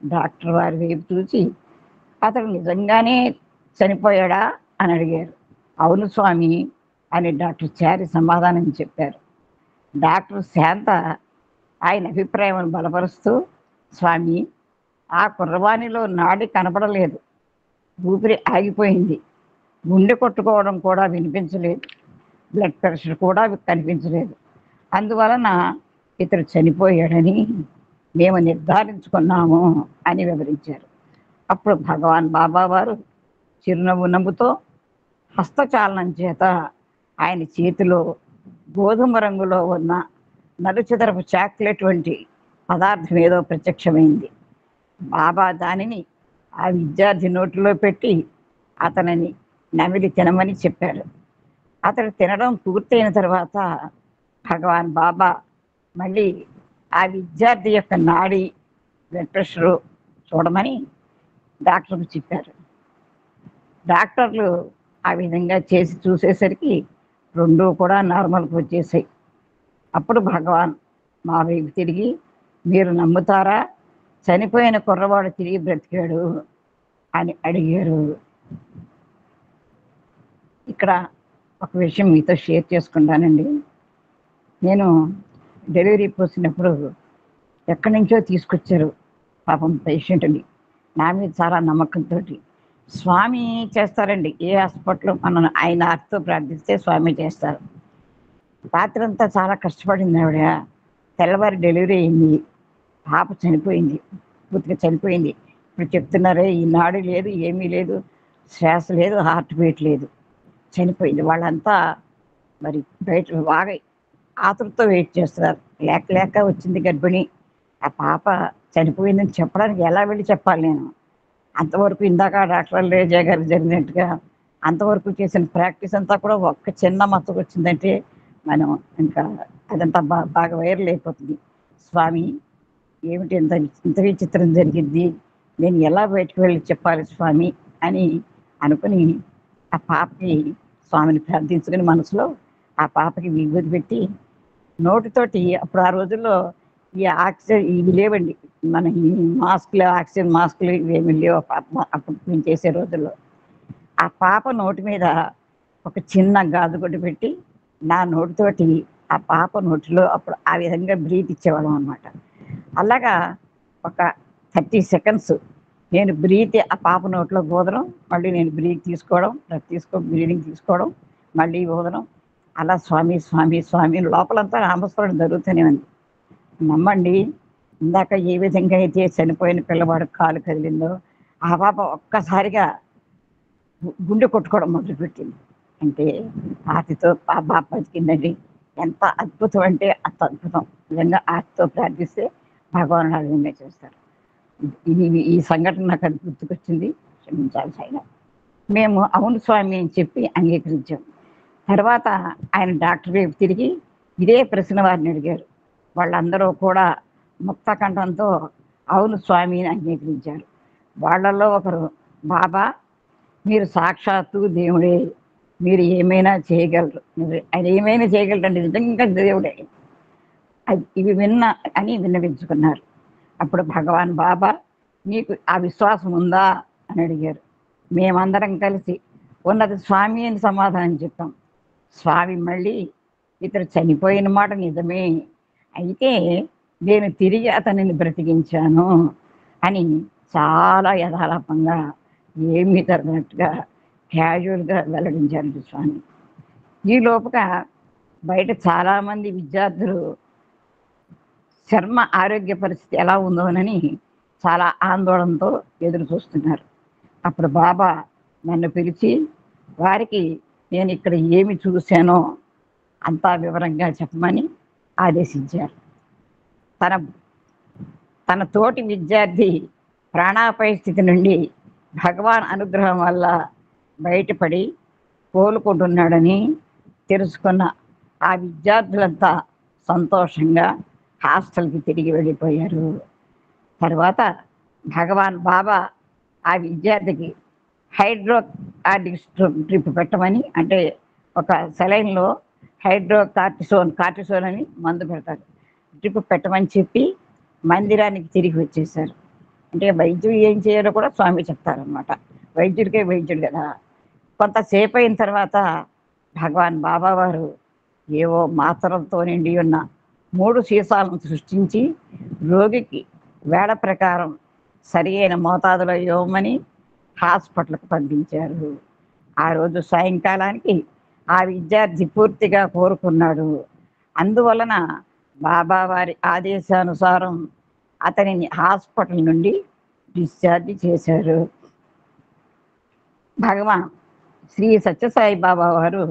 డాక్టర్ వారి వైపు చూసి, అతడు నిజంగానే చనిపోయాడా అని అడిగారు. అవును స్వామి అని డాక్టర్ చారి సమాధానం చెప్పారు. డాక్టర్ శాంత ఆయన అభిప్రాయం బలపరుస్తూ, స్వామి ఆ కుర్రవాణిలో నాడి కనపడలేదు, ఊపిరి ఆగిపోయింది, గుండె కొట్టుకోవడం కూడా వినిపించలేదు, బ్లడ్ ప్రెషర్ కూడా కనిపించలేదు, అందువలన ఇతడు చనిపోయాడని మేము నిర్ధారించుకున్నాము అని వివరించారు. అప్పుడు భగవాన్ బాబా వారు చిరునవ్వు నవ్వుతో హస్తచాలనం చేత ఆయన చేతిలో గోధుమ రంగులో ఉన్న నలుచదరపు చాక్లెట్ వంటి పదార్థం ఏదో ప్రత్యక్షమైంది. బాబా దానిని ఆ విద్యార్థి నోటిలో పెట్టి అతనిని నమిలి తినమని చెప్పాడు. అతడు తినడం పూర్తయిన తర్వాత భగవాన్ బాబా మళ్ళీ ఆ విద్యార్థి యొక్క నాడి బ్లడ్ ప్రెషరు చూడమని డాక్టర్కు చెప్పారు. డాక్టర్లు ఆ విధంగా చేసి చూసేసరికి రెండూ కూడా నార్మల్కి వచ్చేసాయి. అప్పుడు భగవాన్ మా వైపు తిరిగి, మీరు నమ్ముతారా చనిపోయిన కుర్రవాడు తిరిగి బ్రతికాడు అని అడిగారు. ఇక్కడ ఒక విషయం మీతో షేర్ చేసుకుంటానండి. నేను డెలివరీ పోసినప్పుడు ఎక్కడి నుంచో తీసుకొచ్చారు పాపం పేషెంట్ని. నా మీద చాలా నమ్మకంతో స్వామి చేస్తారండి. ఏ హాస్పిటల్లో మనం ఆయన ఆర్తితో ప్రార్థిస్తే స్వామి చేస్తారు. రాత్రి అంతా చాలా కష్టపడింది ఆవిడ. తెల్లవారి డెలివరీ అయింది. పాప చనిపోయింది, పూర్తిగా చనిపోయింది. ఇప్పుడు చెప్తున్నారే ఈ నాడు లేదు, ఏమీ లేదు, శ్వాస లేదు, హార్ట్ బీట్ లేదు, చనిపోయింది. వాళ్ళంతా మరి బయట బాగా ఆతృతతో వెయిట్ చేస్తున్నారు. లేక వచ్చింది గర్భిణి, ఆ పాప చనిపోయిందని చెప్పడానికి ఎలా వెళ్ళి చెప్పాలి నేను? అంతవరకు ఇందాక డాక్టర్ లేజా గారు జరిగినట్టుగా అంతవరకు చేసిన ప్రాక్టీస్ అంతా కూడా ఒక్క చిన్న మచ్చకు వచ్చిందంటే మనం ఇంకా అదంతా బాగా వైరల్ అయిపోతుంది. స్వామి ఏమిటి ఇంత విచిత్రం జరిగింది, నేను ఎలా బయటకు వెళ్ళి చెప్పాలి స్వామి అని అనుకుని ఆ పాపకి స్వామిని ప్రార్థించుకుని మనసులో ఆ పాపకి విభూతి పెట్టి నోటితోటి, అప్పుడు ఆ రోజుల్లో ఈ ఆక్సిజన్ ఇవి లేవండి, మన ఈ మాస్కులు, ఆక్సిజన్ మాస్కులు ఇవేమి లేవు అప్పుడు మేము చేసే రోజుల్లో. ఆ పాప నోటి మీద ఒక చిన్న గాజు గుడ్డ పెట్టి నా నోటితోటి ఆ పాప నోటిలో అప్పుడు ఆ విధంగా బ్రీత్ ఇచ్చేవాళ్ళం అనమాట. అలాగా ఒక 30 సెకండ్స్ నేను బ్రీత్ ఆ పాప నోట్లో ఊదడం, మళ్ళీ నేను బ్రీత్ తీసుకోవడం, బ్రీడింగ్ తీసుకోవడం, మళ్ళీ ఊదడం, అలా స్వామి స్వామి స్వామి లోపలంతా నామస్మరణ జరుగుతూనే ఉంది. నమ్మండి, ఇందాక ఏ విధంగా అయితే చనిపోయిన పిల్లవాడు కాలు కదిలిందో ఆ పాప ఒక్కసారిగా గుండె కొట్టుకోవడం మొదలుపెట్టింది. అంటే ఆర్తితో ఆ పాప బతికిందండి. ఎంత అద్భుతం అంటే అంత అద్భుతం. నిజంగా ఆర్తితో ప్రార్థిస్తే భగవానుడు ఆ విధంగా చేస్తారు. ఈ సంఘటన నాకు అది గుర్తుకొచ్చింది, క్షమించాలి సాయిగా. మేము అవును స్వామి అని చెప్పి అంగీకరించాం. తర్వాత ఆయన డాక్టర్ వైపు తిరిగి ఇదే ప్రశ్న వారిని అడిగారు. వాళ్ళందరూ కూడా ముక్త కంఠంతో అవును స్వామి అని అంగీకరించారు. వాళ్ళల్లో ఒకరు, బాబా మీరు సాక్షాత్తు దేవుడే, మీరు ఏమైనా చేయగలరు, ఆయన ఏమైనా చేయగలరండి, నిజంగా దేవుడే, ఇవి అని విన్నవించుకున్నారు. అప్పుడు భగవాన్ బాబా మీకు ఆ విశ్వాసం ఉందా అని అడిగారు. మేమందరం కలిసి ఉన్నది స్వామి అని సమాధానం చెప్పాం. స్వామి మళ్ళీ ఇతడు చనిపోయిన మాట నిజమే, అయితే నేను తిరిగి అతనిని బ్రతికించాను అని చాలా యథాలాపంగా ఏమీ తగినట్టుగా క్యాజువల్గా వెల్లడించారు స్వామి. ఈ లోపుగా బయట చాలామంది విద్యార్థులు చర్మ ఆరోగ్య పరిస్థితి ఎలా ఉందోనని చాలా ఆందోళనతో ఎదురు చూస్తున్నారు. అప్పుడు బాబా నన్ను పిలిచి వారికి నేను ఇక్కడ ఏమి చూశానో అంతా వివరంగా చెప్పమని ఆదేశించారు. తన తోటి విద్యార్థి ప్రాణాపాయ స్థితి నుండి భగవాన్ అనుగ్రహం వల్ల బయటపడి కోలుకుంటున్నాడని తెలుసుకున్న ఆ విద్యార్థులంతా సంతోషంగా హాస్టల్కి తిరిగి వెళ్ళిపోయారు. తర్వాత భగవాన్ బాబా ఆ విద్యార్థికి హైడ్రోకార్టిక్ డ్రిప్ పెట్టమని, అంటే ఒక సెలైన్లో కార్టిసోన్ అని మందు పెడతారు, డ్రిప్ పెట్టమని చెప్పి మందిరానికి తిరిగి వచ్చేసారు. అంటే వైద్యుడు ఏం చేయాలో కూడా స్వామి చెప్తారనమాట. వైద్యుడికే వైద్యుడు కదా. కొంతసేపు అయిన తర్వాత భగవాన్ బాబా వారు ఏవో మాత్రలతో నిండి ఉన్న 3 సీసాలను సృష్టించి రోగికి వేళ ప్రకారం సరి అయిన మోతాదులో ఇవ్వమని హాస్పిటల్కి పంపించారు. ఆ రోజు సాయంకాలానికి ఆ విద్యార్థి పూర్తిగా కోరుకున్నాడు. అందువలన బాబా వారి ఆదేశానుసారం అతనిని హాస్పిటల్ నుండి డిశ్చార్జ్ చేశారు. భగవాన్ శ్రీ సత్యసాయి బాబా వారు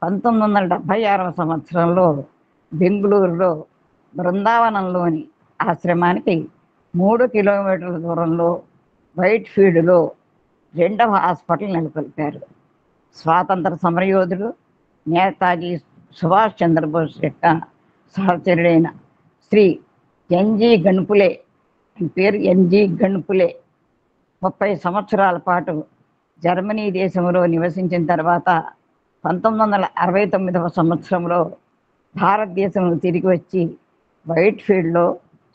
1976వ సంవత్సరంలో బెంగుళూరులో బృందావనంలోని ఆశ్రమానికి 3 కిలోమీటర్ల దూరంలో వైట్ ఫీల్డ్లో 2వ హాస్పిటల్ నెలకొల్పారు. స్వాతంత్ర సమరయోధుడు నేతాజీ సుభాష్ చంద్రబోస్ యొక్క సహచరుడైన శ్రీ ఎన్జి గణపులే, పేరు ఎన్జి గణపులే 30 సంవత్సరాల పాటు జర్మనీ దేశంలో నివసించిన తర్వాత 1969వ సంవత్సరంలో భారతదేశంలో తిరిగి వచ్చి వైట్ ఫీల్డ్లో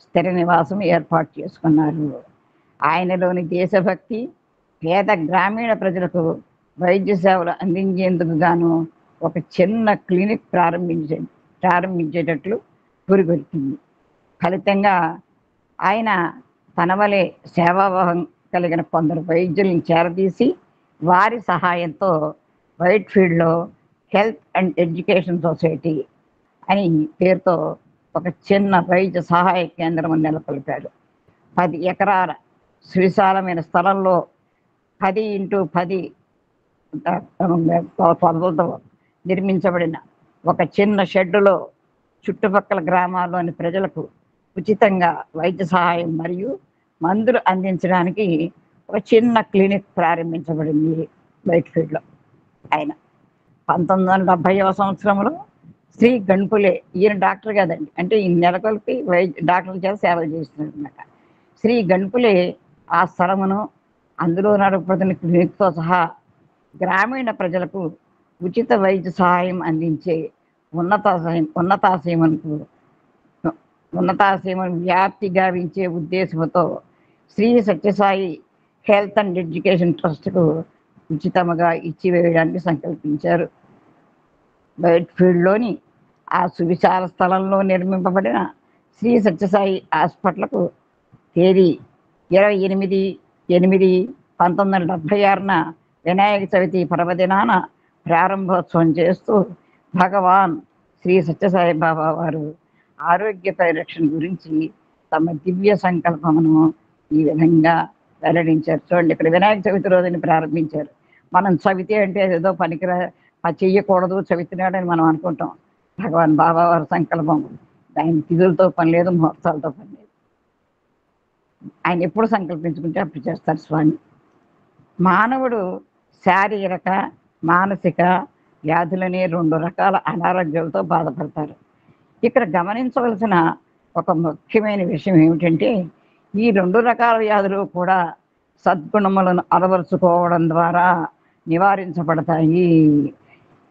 స్థిర నివాసం ఏర్పాటు చేసుకున్నారు. ఆయనలోని దేశభక్తి పేద గ్రామీణ ప్రజలకు వైద్య సేవలు అందించేందుకు గాను ఒక చిన్న క్లినిక్ ప్రారంభించేటట్లు పురిగొల్పింది. ఫలితంగా ఆయన తన వలె సేవాభావం కలిగిన కొందరు వైద్యులను చేరదీసి వారి సహాయంతో వైట్ ఫీల్డ్లో హెల్త్ అండ్ ఎడ్యుకేషన్ సొసైటీ అని పేరుతో ఒక చిన్న వైద్య సహాయ కేంద్రం నెలకొల్పాడు. 10 ఎకరాల సువిశాలమైన స్థలంలో 10x10 పొదలతో నిర్మించబడిన ఒక చిన్న షెడ్డులో చుట్టుపక్కల గ్రామాల్లోని ప్రజలకు ఉచితంగా వైద్య సహాయం మరియు మందులు అందించడానికి ఒక చిన్న క్లినిక్ ప్రారంభించబడింది వైట్ ఫీల్డ్లో. ఆయన 1970వ సంవత్సరంలో శ్రీ గణపులే, ఈయన డాక్టర్ కాదండి, అంటే ఈ నెలకొల్పి డాక్టర్ చేత సేవలు చేస్తున్నారు అనమాట. శ్రీ గణపులే ఆ స్థలమును అందులో నడుపుతున్న క్లినిక్తో సహా గ్రామీణ ప్రజలకు ఉచిత వైద్య సహాయం అందించే ఉన్నతాశయమును వ్యాప్తి గావించే ఉద్దేశంతో Shri Sathya Sai health and education ట్రస్ట్కు ఉచితముగా ఇచ్చివేయడానికి సంకల్పించారు. వైట్ ఫీల్డ్లోని ఆ సువిశాల స్థలంలో నిర్మింపబడిన శ్రీ సత్యసాయి హాస్పిటల్కు తేదీ 28/8/1976న వినాయక చవితి పర్వదినాన ప్రారంభోత్సవం చేస్తూ భగవాన్ శ్రీ సత్యసాయి బాబా వారు ఆరోగ్య పరిరక్షణ గురించి తమ దివ్య సంకల్పమును ఈ విధంగా వెల్లడించారు. చూడండి, ఇక్కడ వినాయక చవితి రోజుని ప్రారంభించారు. మనం చవితి అంటే ఏదో పనికిరా చెయ్యకూడదు చవితి నాడని మనం అనుకుంటాం. భగవాన్ బాబా వారి సంకల్పం, ఆయన తిథులతో పని లేదు, ముహూర్తాలతో పని లేదు. ఆయన ఎప్పుడు సంకల్పించుకుంటే అప్పుడు చేస్తారు స్వామి. మానవుడు శారీరక మానసిక వ్యాధులనే 2 రకాల అనారోగ్యాలతో బాధపడతారు. ఇక్కడ గమనించవలసిన ఒక ముఖ్యమైన విషయం ఏమిటంటే, ఈ 2 రకాల వ్యాధులు కూడా సద్గుణములను అలవరుచుకోవడం ద్వారా నివారించబడతాయి.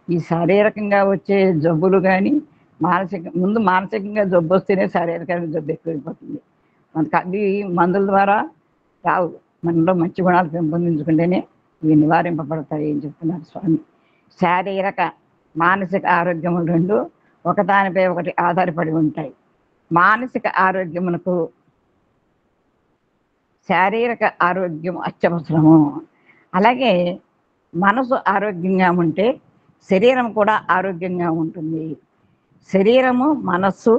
ఈ శారీరకంగా వచ్చే జబ్బులు కానీ మానసికంగా జబ్బు వస్తేనే శారీరకంగా జబ్బు ఎక్కువైపోతుంది. మనకు అవి మందుల ద్వారా రావు, మనలో మంచి గుణాలు పెంపొందించుకుంటేనే ఇవి నివారింపబడతాయి అని చెప్తున్నారు స్వామి. శారీరక మానసిక ఆరోగ్యము 2 ఒకదానిపై ఒకటి ఆధారపడి ఉంటాయి. మానసిక ఆరోగ్యమునకు శారీరక ఆరోగ్యం అత్యవసరము. అలాగే మనసు ఆరోగ్యంగా ఉంటే శరీరం కూడా ఆరోగ్యంగా ఉంటుంది. శరీరము మనస్సు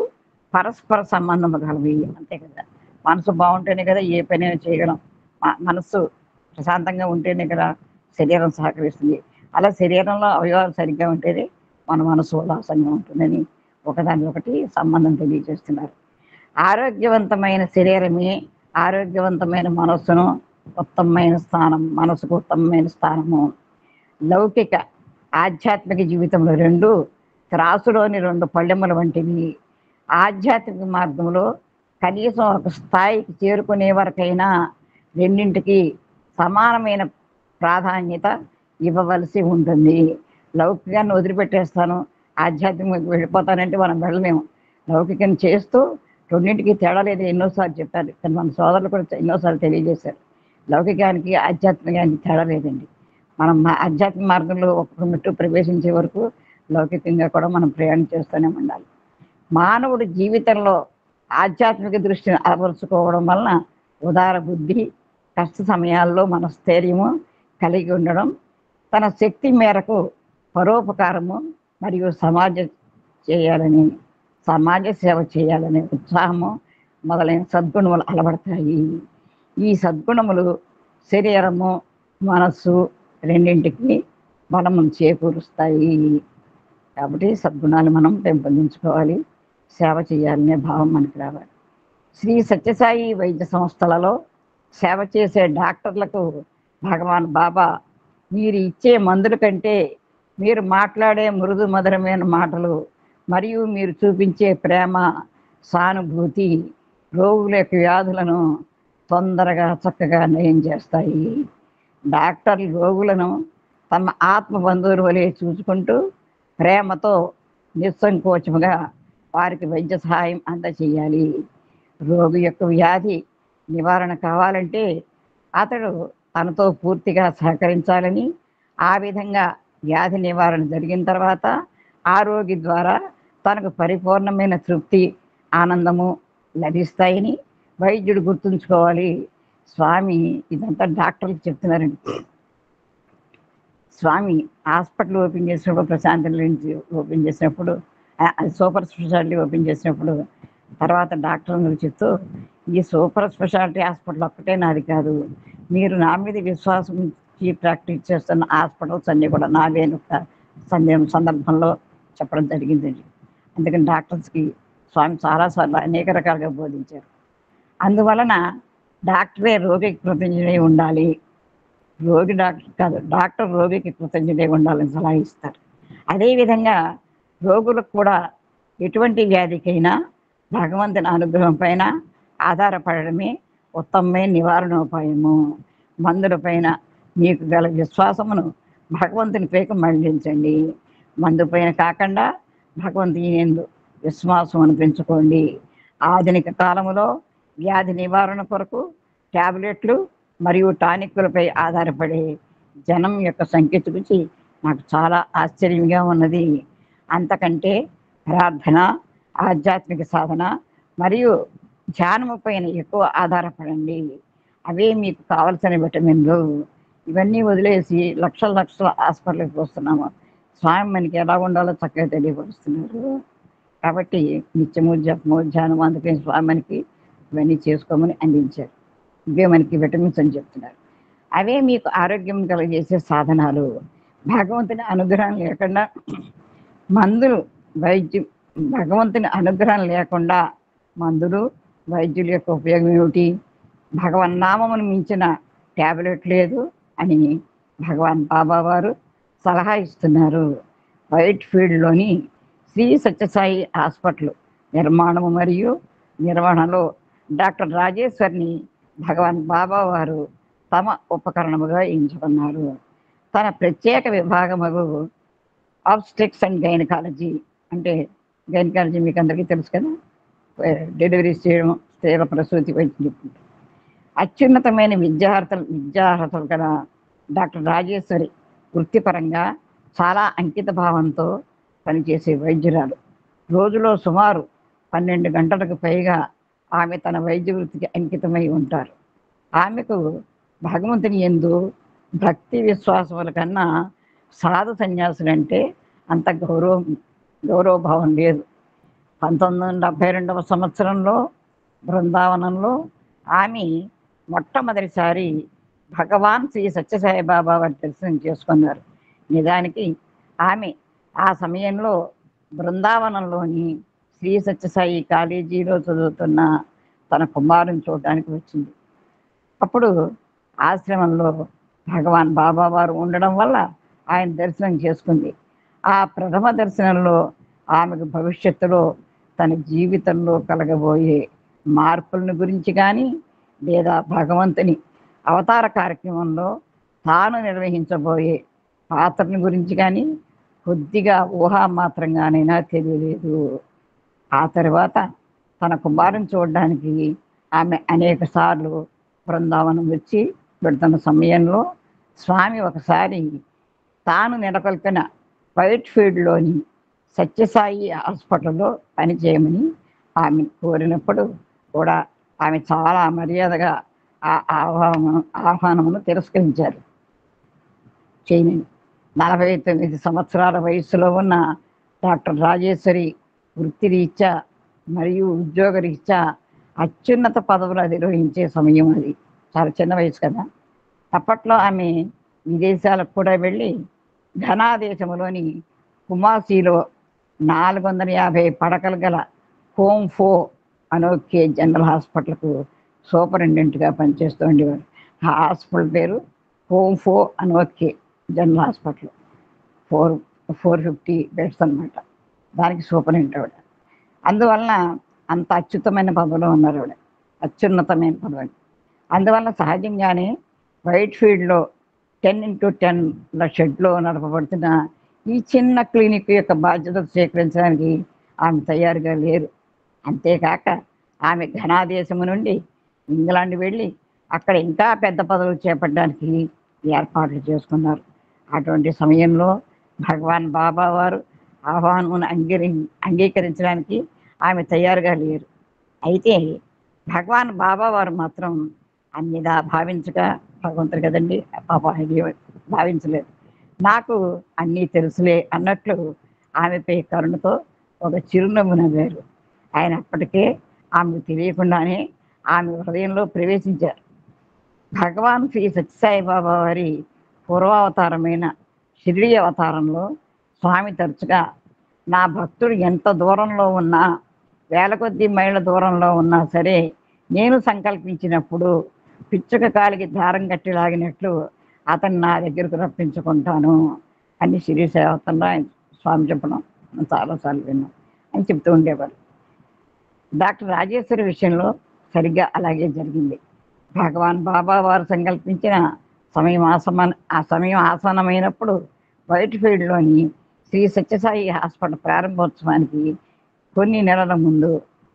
పరస్పర సంబంధం కలవి, అంతే కదా. మనసు బాగుంటేనే కదా ఏ పనైనా చేయగలం. మనస్సు ప్రశాంతంగా ఉంటేనే కదా శరీరం సహకరిస్తుంది. అలా శరీరంలో అవయవాలు సరిగ్గా ఉంటేనే మన మనసు ఉల్లాసంగా ఉంటుందని ఒకదానికొకటి సంబంధం తెలియజేస్తున్నారు. ఆరోగ్యవంతమైన శరీరమే ఆరోగ్యవంతమైన మనస్సును ఉత్తమమైన స్థానం, మనసుకు ఉత్తమమైన స్థానము. లౌకిక ఆధ్యాత్మిక జీవితంలో 2 త్రాసులోని 2 పళ్ళెముల వంటివి. ఆధ్యాత్మిక మార్గంలో కనీసం ఒక స్థాయికి చేరుకునే వరకైనా రెండింటికి సమానమైన ప్రాధాన్యత ఇవ్వవలసి ఉంటుంది. లౌకికాన్ని వదిలిపెట్టేస్తాను, ఆధ్యాత్మికంగా వెళ్ళిపోతానంటే మనం వెళ్ళలేము. లౌకికం చేస్తూ రెండింటికి తేడా లేదు ఎన్నోసార్లు చెప్పారు. కానీ మన సోదరులు కూడా ఎన్నోసార్లు తెలియజేశారు. లౌకికానికి ఆధ్యాత్మికానికి తేడా లేదండి. మనం ఆధ్యాత్మిక మార్గంలో ఒక్కొక్క మెట్టు ప్రవేశించే వరకు లౌకికంగా కూడా మనం ప్రయాణం చేస్తూనే ఉండాలి. మానవుడి జీవితంలో ఆధ్యాత్మిక దృష్టిని అలవరుచుకోవడం వలన ఉదార బుద్ధి, కష్ట సమయాల్లో మనస్థైర్యము కలిగి ఉండడం, తన శక్తి మేరకు పరోపకారము మరియు సమాజ సేవ చేయాలనే ఉత్సాహము మొదలైన సద్గుణములు అలవడతాయి. ఈ సద్గుణములు శరీరము మనస్సు రెండింటికి బలమును చేకూరుస్తాయి. కాబట్టి సద్గుణాలు మనం పెంపొందించుకోవాలి, సేవ చేయాలనే భావం మనకు రావాలి. శ్రీ సత్యసాయి వైద్య సంస్థలలో సేవ చేసే డాక్టర్లకు భగవాన్ బాబా మీరు ఇచ్చే మందుల కంటే మీరు మాట్లాడే మృదు మధురమైన మాటలు మరియు మీరు చూపించే ప్రేమ సానుభూతి రోగుల యొక్క వ్యాధులను తొందరగా చక్కగా నయం చేస్తాయి. డాక్టర్లు రోగులను తమ ఆత్మ బంధువుల వలె చూసుకుంటూ ప్రేమతో నిస్సంకోచముగా వారికి వైద్య సహాయం అందచేయాలి. రోగి యొక్క వ్యాధి నివారణ కావాలంటే అతడు తనతో పూర్తిగా సహకరించాలని, ఆ విధంగా వ్యాధి నివారణ జరిగిన తర్వాత ఆ రోగి ద్వారా తనకు పరిపూర్ణమైన తృప్తి ఆనందము లభిస్తాయని వైద్యుడు గుర్తుంచుకోవాలి. స్వామి ఇదంతా డాక్టర్లకు చెప్తున్నారండి. స్వామి హాస్పిటల్ ఓపెన్ చేసినప్పుడు, ప్రశాంతి ఓపెన్ చేసినప్పుడు, సూపర్ స్పెషాలిటీ ఓపెన్ చేసినప్పుడు తర్వాత డాక్టర్లు చెప్తూ, ఈ సూపర్ స్పెషాలిటీ హాస్పిటల్ ఒక్కటే నాది కాదు, మీరు నా మీద విశ్వాసం ఉంచి ప్రాక్టీస్ చేస్తున్న హాస్పిటల్స్ అన్నీ కూడా నావే ఒక సందర్భంలో చెప్పడం జరిగిందండి. అందుకని డాక్టర్స్కి స్వామి చాలాసార్లు అనేక రకాలుగా బోధించారు. అందువలన డాక్టరే రోగికి కృతజ్ఞుడై ఉండాలి. రోగి డాక్టర్ కాదు, డాక్టర్ రోగికి కృతజ్ఞుడై ఉండాలని సలహా ఇస్తారు. అదేవిధంగా రోగులకు కూడా ఎటువంటి వ్యాధికైనా భగవంతుని అనుగ్రహం పైన ఆధారపడడమే ఉత్తమమైన నివారణోపాయము. మందుల పైన మీకు గల విశ్వాసమును భగవంతుని పైకి మళ్లించండి. మందు పైన కాకుండా భగవంతుని యందు విశ్వాసమును పెంచుకోండి. ఆధునిక కాలములో వ్యాధి నివారణ కొరకు టాబ్లెట్లు మరియు టానిక్లపై ఆధారపడే జనం యొక్క సంఖ్య చూసి నాకు చాలా ఆశ్చర్యంగా ఉన్నది. అంతకంటే ప్రార్థన, ఆధ్యాత్మిక సాధన మరియు ధ్యానము పైన ఎక్కువ ఆధారపడండి. అవే మీకు కావలసిన విటమిన్లు. ఇవన్నీ వదిలేసి లక్షల లక్షల హాస్పిటల్కి వస్తున్నాము. స్వామి మనకి ఎలా ఉండాలో చక్కగా తెలియపరుస్తున్నారు. కాబట్టి నిత్యము జపము ధ్యానము, అందుకే స్వామి మనకి ఇవన్నీ చేసుకోమని అందించారు. ఇవే మనకి విటమిన్స్ అని చెప్తున్నారు. అవే మీకు ఆరోగ్యం కలిగజేసే సాధనాలు. భగవంతుని అనుగ్రహం లేకుండా మందులు భగవంతుని అనుగ్రహం లేకుండా మందులు వైద్యుల యొక్క ఉపయోగం ఏమిటి? భగవన్నామమును మించిన ట్యాబ్లెట్ లేదు అని భగవాన్ బాబా వారు సలహా ఇస్తున్నారు. వైట్ ఫీల్డ్లోని శ్రీ సత్యసాయి హాస్పిటల్ నిర్మాణము మరియు నిర్వహణలో డాక్టర్ రాజేశ్వర్ని భగవాన్ బాబా వారు తమ ఉపకరణముగా ఎంచుకున్నారు. తన ప్రత్యేక విభాగము ఆబ్స్టెక్స్ అండ్ గైనకాలజీ, అంటే గైనకాలజీ మీకు అందరికీ తెలుసు కదా, డెలివరీ చేయడం, స్త్రీల ప్రసూతి వైద్యం. అత్యున్నతమైన విద్యార్హతలు గల డాక్టర్ రాజేశ్వరి వృత్తిపరంగా చాలా అంకిత భావంతో పనిచేసే వైద్యురాలు. రోజులో సుమారు 12 గంటలకు పైగా ఆమె తన వైద్య వృత్తికి అంకితమై ఉంటారు. ఆమెకు భగవంతుని యందు భక్తి విశ్వాసముల కన్నా సాధు సన్యాసులంటే అంత గౌరవభావం లేదు. 1972వ సంవత్సరంలో బృందావనంలో ఆమె మొట్టమొదటిసారి భగవాన్ శ్రీ సత్యసాయి బాబా వారి దర్శనం చేసుకున్నారు. నిజానికి ఆమె ఆ సమయంలో బృందావనంలోని శ్రీ సత్యసాయి కాలేజీలో చదువుతున్న తన కుమారుని చూడడానికి వచ్చింది. అప్పుడు ఆశ్రమంలో భగవాన్ బాబా వారు ఉండడం వల్ల ఆయన దర్శనం చేసుకుంది. ఆ ప్రథమ దర్శనంలో ఆమెకు భవిష్యత్తులో తన జీవితంలో కలగబోయే మార్పులను గురించి కానీ, లేదా భగవంతుని అవతార కార్యక్రమంలో తాను నిర్వహించబోయే పాత్రను గురించి కానీ కొద్దిగా ఊహామాత్రంగానైనా తెలియలేదు. ఆ తర్వాత తన కుమారుని చూడడానికి ఆమె అనేక సార్లు బృందావనం వచ్చి పెడుతున్న సమయంలో స్వామి ఒకసారి తాను నెలకొల్పిన వైట్ ఫీల్డ్లోని సత్యసాయి హాస్పిటల్లో పనిచేయమని ఆమె కోరినప్పుడు కూడా ఆమె చాలా మర్యాదగా ఆ ఆహ్వానమును తిరస్కరించారు. చేయని 49 సంవత్సరాల వయసులో ఉన్న డాక్టర్ రాజేశ్వరి వృత్తిరీత్యా మరియు ఉద్యోగరీత్యా అత్యున్నత పదవులు అధిరోహించే సమయం అది. చాలా చిన్న వయసు కదా. అప్పట్లో ఆమె విదేశాలకు కూడా వెళ్ళి ఘనా దేశంలోని కుమాసీలో 450 పడకలు గల హోమ్ఫో అనోకే జనరల్ హాస్పిటల్కు సూపరింటెండెంట్గా పనిచేస్తూ ఉండేవారు. ఆ హాస్పిటల్ పేరు హోమ్ఫో అనోకే జనరల్ హాస్పిటల్. 450 బెడ్స్ అన్నమాట. దానికి సూపరింటెండెంట్ ఆవిడ. అందువలన అంత అత్యుత్తమైన పదవిలో ఉన్నారు ఆవిడ, అత్యున్నతమైన పదవి. అందువల్ల సహజంగానే వైట్ ఫీల్డ్లో 10x10 షెడ్లో నడపబడుతున్న ఈ చిన్న క్లినిక్ యొక్క బాధ్యతలు స్వీకరించడానికి ఆమె తయారుగా లేరు. అంతేకాక ఆమె ఘనాదేశము నుండి ఇంగ్లాండ్ వెళ్ళి అక్కడ ఇంకా పెద్ద పదవులు చేపట్టడానికి ఏర్పాట్లు చేసుకున్నారు. అటువంటి సమయంలో భగవాన్ బాబా వారు ఆహ్వానమును అంగీకరించడానికి ఆమె తయారుగా లేరు. అయితే భగవాన్ బాబా వారు మాత్రం అన్నిదా భావించక, భగవంతుడు కదండి పాప భావించలేదు. నాకు అన్నీ తెలుసులే అన్నట్లు ఆమెపై కరుణతో ఒక చిరునవ్వు నవ్వారు. ఆయన అప్పటికే ఆమెకు తెలియకుండానే ఆమె హృదయంలో ప్రవేశించారు. భగవాన్ శ్రీ సత్యసాయి బాబా వారి పూర్వావతారమైన షిరిడి అవతారంలో స్వామి తరచుగా నా భక్తుడు ఎంత దూరంలో ఉన్నా, వేల కొద్ది మైళ్ళ దూరంలో ఉన్నా సరే, నేను సంకల్పించినప్పుడు పిచ్చుక కాలికి దారం కట్టి లాగినట్లు అతన్ని నా దగ్గరకు రప్పించుకుంటాను అని శ్రీశైవతంలో ఆయన స్వామి చెప్పడం చాలాసార్లు విన్నాం అని చెప్తూ ఉండేవారు. డాక్టర్ రాజేశ్వరి విషయంలో సరిగ్గా అలాగే జరిగింది. భగవాన్ బాబా వారు సంకల్పించిన ఆ సమయం ఆసనమైనప్పుడు వైట్ ఫీల్డ్లోని శ్రీ సత్యసాయి హాస్పిటల్ ప్రారంభోత్సవానికి కొన్ని నెలల ముందు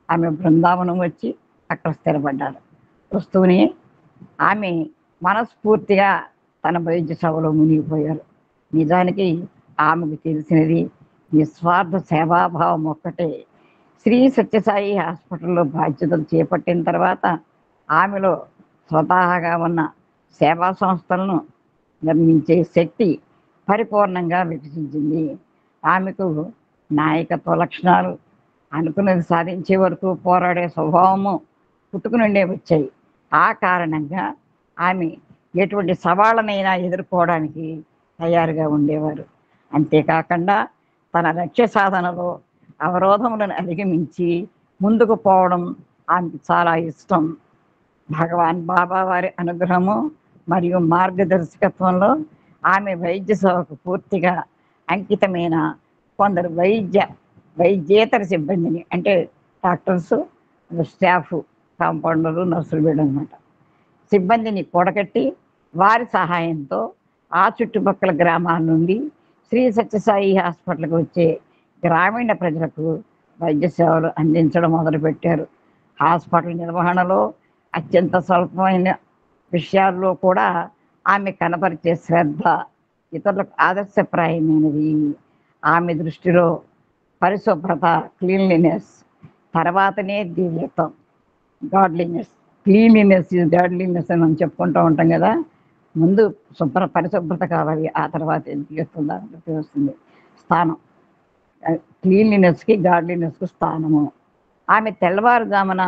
ఆమె బృందావనం వచ్చి అక్కడ స్థిరపడ్డారు. వస్తూనే ఆమె మనస్ఫూర్తిగా తన వైద్య సేవలో మునిగిపోయారు. నిజానికి ఆమెకు తెలిసినది నిస్వార్థ సేవాభావం ఒక్కటే. శ్రీ సత్యసాయి హాస్పిటల్లో బాధ్యతలు చేపట్టిన తర్వాత ఆమెలో స్వతహాగా ఉన్న సేవా సంస్థలను నిర్మించే శక్తి పరిపూర్ణంగా వికసించింది. ఆమెకు నాయకత్వ లక్షణాలు, అనుకున్నది సాధించే వరకు పోరాడే స్వభావము పుట్టుకునుండే వచ్చాయి. ఆ కారణంగా ఆమె ఎటువంటి సవాళ్ళనైనా ఎదుర్కోవడానికి తయారుగా ఉండేవారు. అంతేకాకుండా తన లక్ష్య సాధనలో అవరోధములను అధిగమించి ముందుకు పోవడం ఆమెకు చాలా ఇష్టం. భగవాన్ బాబా వారి అనుగ్రహము మరియు మార్గదర్శకత్వంలో ఆమె వైద్య సేవకు పూర్తిగా అంకితమైన కొందరు వైద్యేతర సిబ్బందిని, అంటే డాక్టర్స్, స్టాఫ్, కాంపౌండర్లు, నర్సులు వీళ్ళు అనమాట, సిబ్బందిని కూడగట్టి వారి సహాయంతో ఆ చుట్టుపక్కల గ్రామాల నుండి శ్రీ సత్యసాయి హాస్పిటల్కి వచ్చే గ్రామీణ ప్రజలకు వైద్య సేవలు అందించడం మొదలుపెట్టారు. హాస్పిటల్ నిర్వహణలో అత్యంత స్వల్పమైన విషయాల్లో కూడా ఆమె కనపరిచే శ్రద్ధ ఇతరులకు ఆదర్శప్రాయమైనది. ఆమె దృష్టిలో పరిశుభ్రత, క్లీన్లీనెస్ తర్వాతనే దివ్యత్వం, గాడ్లీనెస్. క్లీన్లీనెస్ ఈజ్ గాడ్లీనెస్ అని మనం చెప్పుకుంటూ ఉంటాం కదా. ముందు పరిశుభ్రత కావాలి, ఆ తర్వాత దివ్యత్వం దానికి వస్తుంది స్థానం. క్లీన్లీనెస్కి గాడ్లీనెస్కి స్థానము. ఆమె తెల్లవారుజామున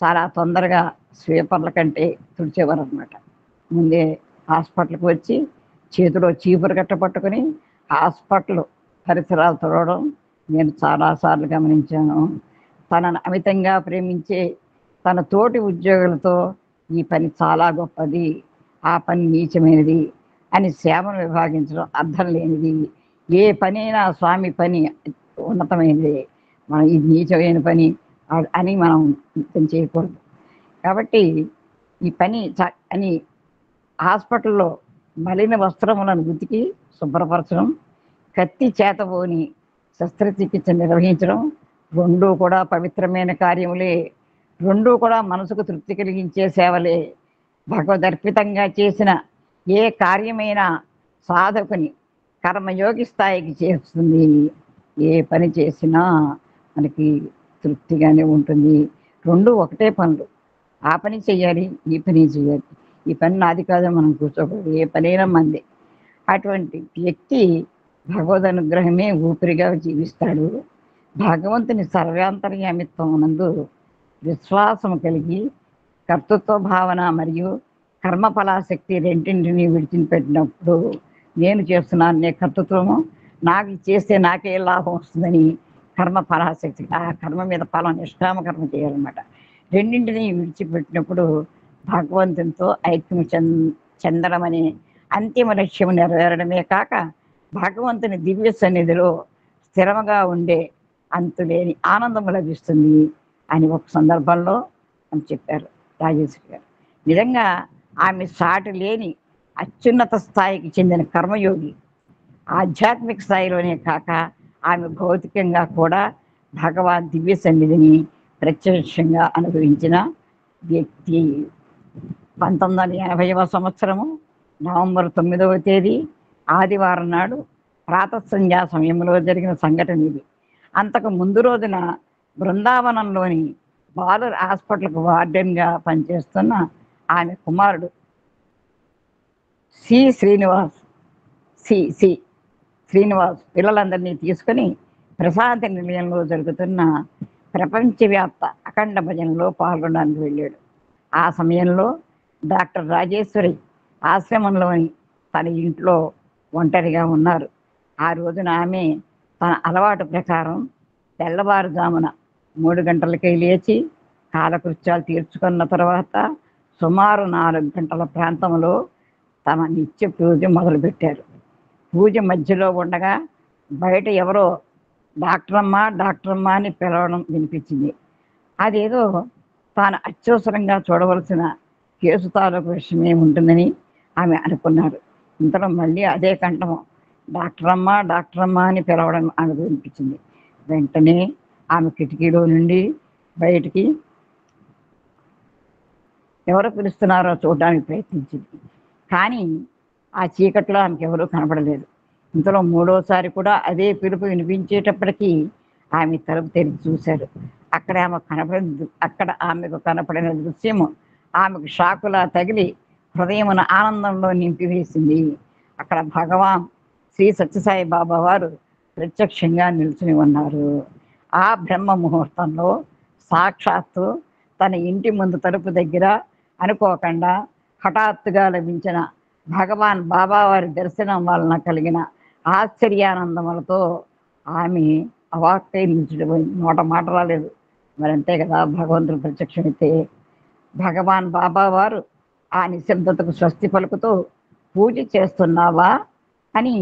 చాలా తొందరగా స్వీపర్ల కంటే తుడిచేవారు అనమాట. ముందే హాస్పిటల్కి వచ్చి చేతిలో చీపురు కట్ట పట్టుకుని హాస్పిటల్ పరిసరాలు తుడవడం నేను చాలాసార్లు గమనించాను. తనను అమితంగా ప్రేమించే తన తోటి ఉద్యోగులతో ఈ పని చాలా గొప్పది, ఆ పని నీచమైనది అని సేవను విభాగించడం అర్థం లేనిది. ఏ పనైనా స్వామి పని ఉన్నతమైనది, మనం ఇది నీచమైన పని అని మనం చేయకూడదు. కాబట్టి ఈ పని అని హాస్పిటల్లో మలిన వస్త్రములను ఉతికి శుభ్రపరచడం, కత్తి చేతబోని శస్త్రచికిత్స నిర్వహించడం రెండూ కూడా పవిత్రమైన కార్యములే. రెండూ కూడా మనసుకు తృప్తి కలిగించే సేవలే. భగవదర్పితంగా చేసిన ఏ కార్యమైనా సాధకుని కర్మయోగి స్థాయికి చేస్తుంది. ఏ పని చేసినా మనకి తృప్తిగానే ఉంటుంది. రెండు ఒకటే పనులు, ఆ పని చేయాలి, ఈ పని చేయాలి. ఈ పని నాది కాదని మనం కూర్చోకూడదు, ఏ పనైనా మంది. అటువంటి వ్యక్తి భగవద్ అనుగ్రహమే ఊపిరిగా జీవిస్తాడు. భగవంతుని సర్వాంతర్యామిత్వం నందు విశ్వాసం కలిగి కర్తృత్వ భావన మరియు కర్మఫలాశక్తి రెండింటినీ విడిచిపెట్టినప్పుడు నేను చేస్తున్నాను నే కర్తృత్వము, నాకు చేస్తే నాకే లాభం వస్తుందని కర్మఫలాశక్తి, ఆ కర్మ మీద ఫలం నిష్కామ కర్మ చేయాలన్నమాట. రెండింటినీ విడిచిపెట్టినప్పుడు భగవంతునితో ఐక్యం చెందడం అనే అంతిమ లక్ష్యం నెరవేరడమే కాక భగవంతుని దివ్య సన్నిధిలో స్థిరముగా ఉండే అంతులేని ఆనందం లభిస్తుంది అని ఒక సందర్భంలో అని చెప్పారు రాజేశ్వరి గారు. నిజంగా ఆమె సాటి లేని అత్యున్నత స్థాయికి చెందిన కర్మయోగి. ఆధ్యాత్మిక స్థాయిలోనే కాక ఆమె భౌతికంగా కూడా భగవాన్ దివ్య సన్నిధిని ప్రత్యక్షంగా అనుభవించిన వ్యక్తి. 1980వ సంవత్సరము నవంబర్ 9వ తేదీ ఆదివారం నాడు ప్రాతఃసంధ్యా సమయంలో జరిగిన సంఘటన ఇది. అంతకు ముందు రోజున బృందావనంలోని బాలుర హాస్పిటల్కు వార్డెన్గా పనిచేస్తున్న ఆమె కుమారుడు శ్రీనివాస్ పిల్లలందరినీ తీసుకుని ప్రశాంతి నిలయంలో జరుగుతున్న ప్రపంచవ్యాప్త అఖండ భజనలో పాల్గొనడానికి వెళ్ళాడు. ఆ సమయంలో డాక్టర్ రాజేశ్వరి ఆశ్రమంలోని తన ఇంట్లో ఒంటరిగా ఉన్నారు. ఆ రోజున ఆమె తన అలవాటు ప్రకారం తెల్లవారుజామున 3 గంటలకే లేచి కాలకృత్యాలు తీర్చుకున్న తర్వాత సుమారు 4 గంటల ప్రాంతంలో తమ నిత్య పూజ మొదలుపెట్టారు. పూజ మధ్యలో ఉండగా బయట ఎవరో డాక్టరమ్మ అని పిలవడం వినిపించింది. అదేదో తాను అత్యవసరంగా చూడవలసిన కేసు తాలూకు విషయమే ఉంటుందని ఆమె అనుకున్నారు. ఇంతలో మళ్ళీ అదే కంఠం డాక్టరమ్మ అని పిలవడం ఆమెకు వినిపించింది. వెంటనే ఆమె కిటికీలో నుండి బయటికి ఎవరు పిలుస్తున్నారో చూడడానికి ప్రయత్నించింది. కానీ ఆ చీకట్లో ఆమెకు ఎవరూ కనపడలేదు. ఇంతలో మూడోసారి కూడా అదే పిలుపు వినిపించేటప్పటికీ ఆమె తలుపు తెరిచి చూశారు. అక్కడ ఆమెకు కనపడిన దృశ్యము ఆమెకు షాకులా తగిలి హృదయమున ఆనందంలో నింపివేసింది. అక్కడ భగవాన్ శ్రీ సత్యసాయి బాబా వారు ప్రత్యక్షంగా నిల్చుని ఉన్నారు. ఆ బ్రహ్మ ముహూర్తంలో సాక్షాత్తు తన ఇంటి ముందు తలుపు దగ్గర అనుకోకుండా హఠాత్తుగా లభించిన భగవాన్ బాబా వారి దర్శనం వలన కలిగిన ఆశ్చర్యానందములతో ఆమె అవాక్కై నిలిచిపోయింది. నోట మాట రాలేదు. మరి అంతే కదా, భగవంతుడు ప్రత్యక్షమైతే. భగవాన్ బాబా వారు ఆ నిశ్శబ్దతకు స్వస్తి పలుకుతూ పూజ చేస్తున్నావా అని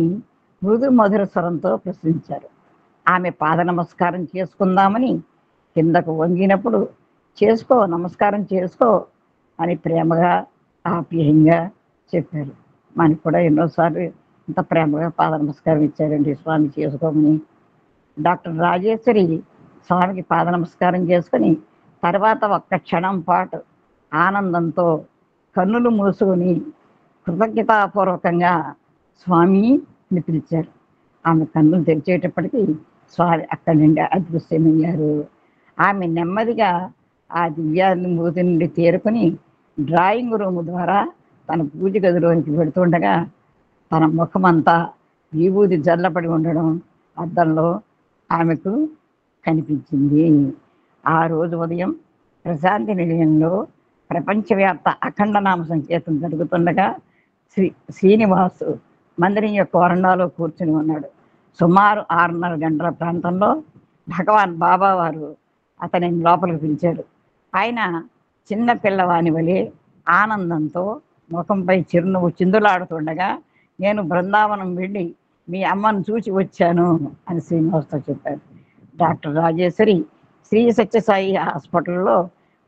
మృదు మధుర స్వరంతో ప్రశ్నించారు. ఆమె పాద నమస్కారం చేసుకుందామని కిందకు వంగినప్పుడు నమస్కారం చేసుకో అని ప్రేమగా ఆప్యాయంగా చెప్పారు. మనకి కూడా ఎన్నోసార్లు ఇంత ప్రేమగా పాద నమస్కారం ఇచ్చారండి స్వామి చేసుకోమని. డాక్టర్ రాజేశ్వరి స్వామికి పాద నమస్కారం చేసుకుని తర్వాత ఒక్క క్షణం పాటు ఆనందంతో కన్నులు మూసుకొని కృతజ్ఞతాపూర్వకంగా స్వామి అని పిలిచారు. ఆమె కన్నులు తెరిచేటప్పటికీ స్వామి అక్కడి నుండి అదృశ్యమయ్యారు. ఆమె నెమ్మదిగా ఆ దివ్యానుభూతి నుండి తేరుకొని డ్రాయింగ్ రూమ్ ద్వారా తన పూజ గదిలోనికి పెడుతుండగా తన ముఖమంతా విభూది జల్లపడి ఉండడం అద్దంలో ఆమెకు కనిపించింది. ఆ రోజు ఉదయం ప్రశాంతి నిలయంలో ప్రపంచవ్యాప్త అఖండనామ సంకేతం జరుగుతుండగా శ్రీనివాసు మందిరం యొక్క వరండాలో కూర్చుని ఉన్నాడు. సుమారు 6:30 గంటల ప్రాంతంలో భగవాన్ బాబా వారు అతనిని లోపలికి పిలిచారు. ఆయన చిన్న పిల్లవాని వలె ఆనందంతో ముఖంపై చిరునవ్వు చిందులాడుతుండగా నేను బృందావనం వెళ్ళి మీ అమ్మను చూసి వచ్చాను అని శ్రీనివాస్తో చెప్పారు. డాక్టర్ రాజేశ్వరి శ్రీ సత్యసాయి హాస్పిటల్లో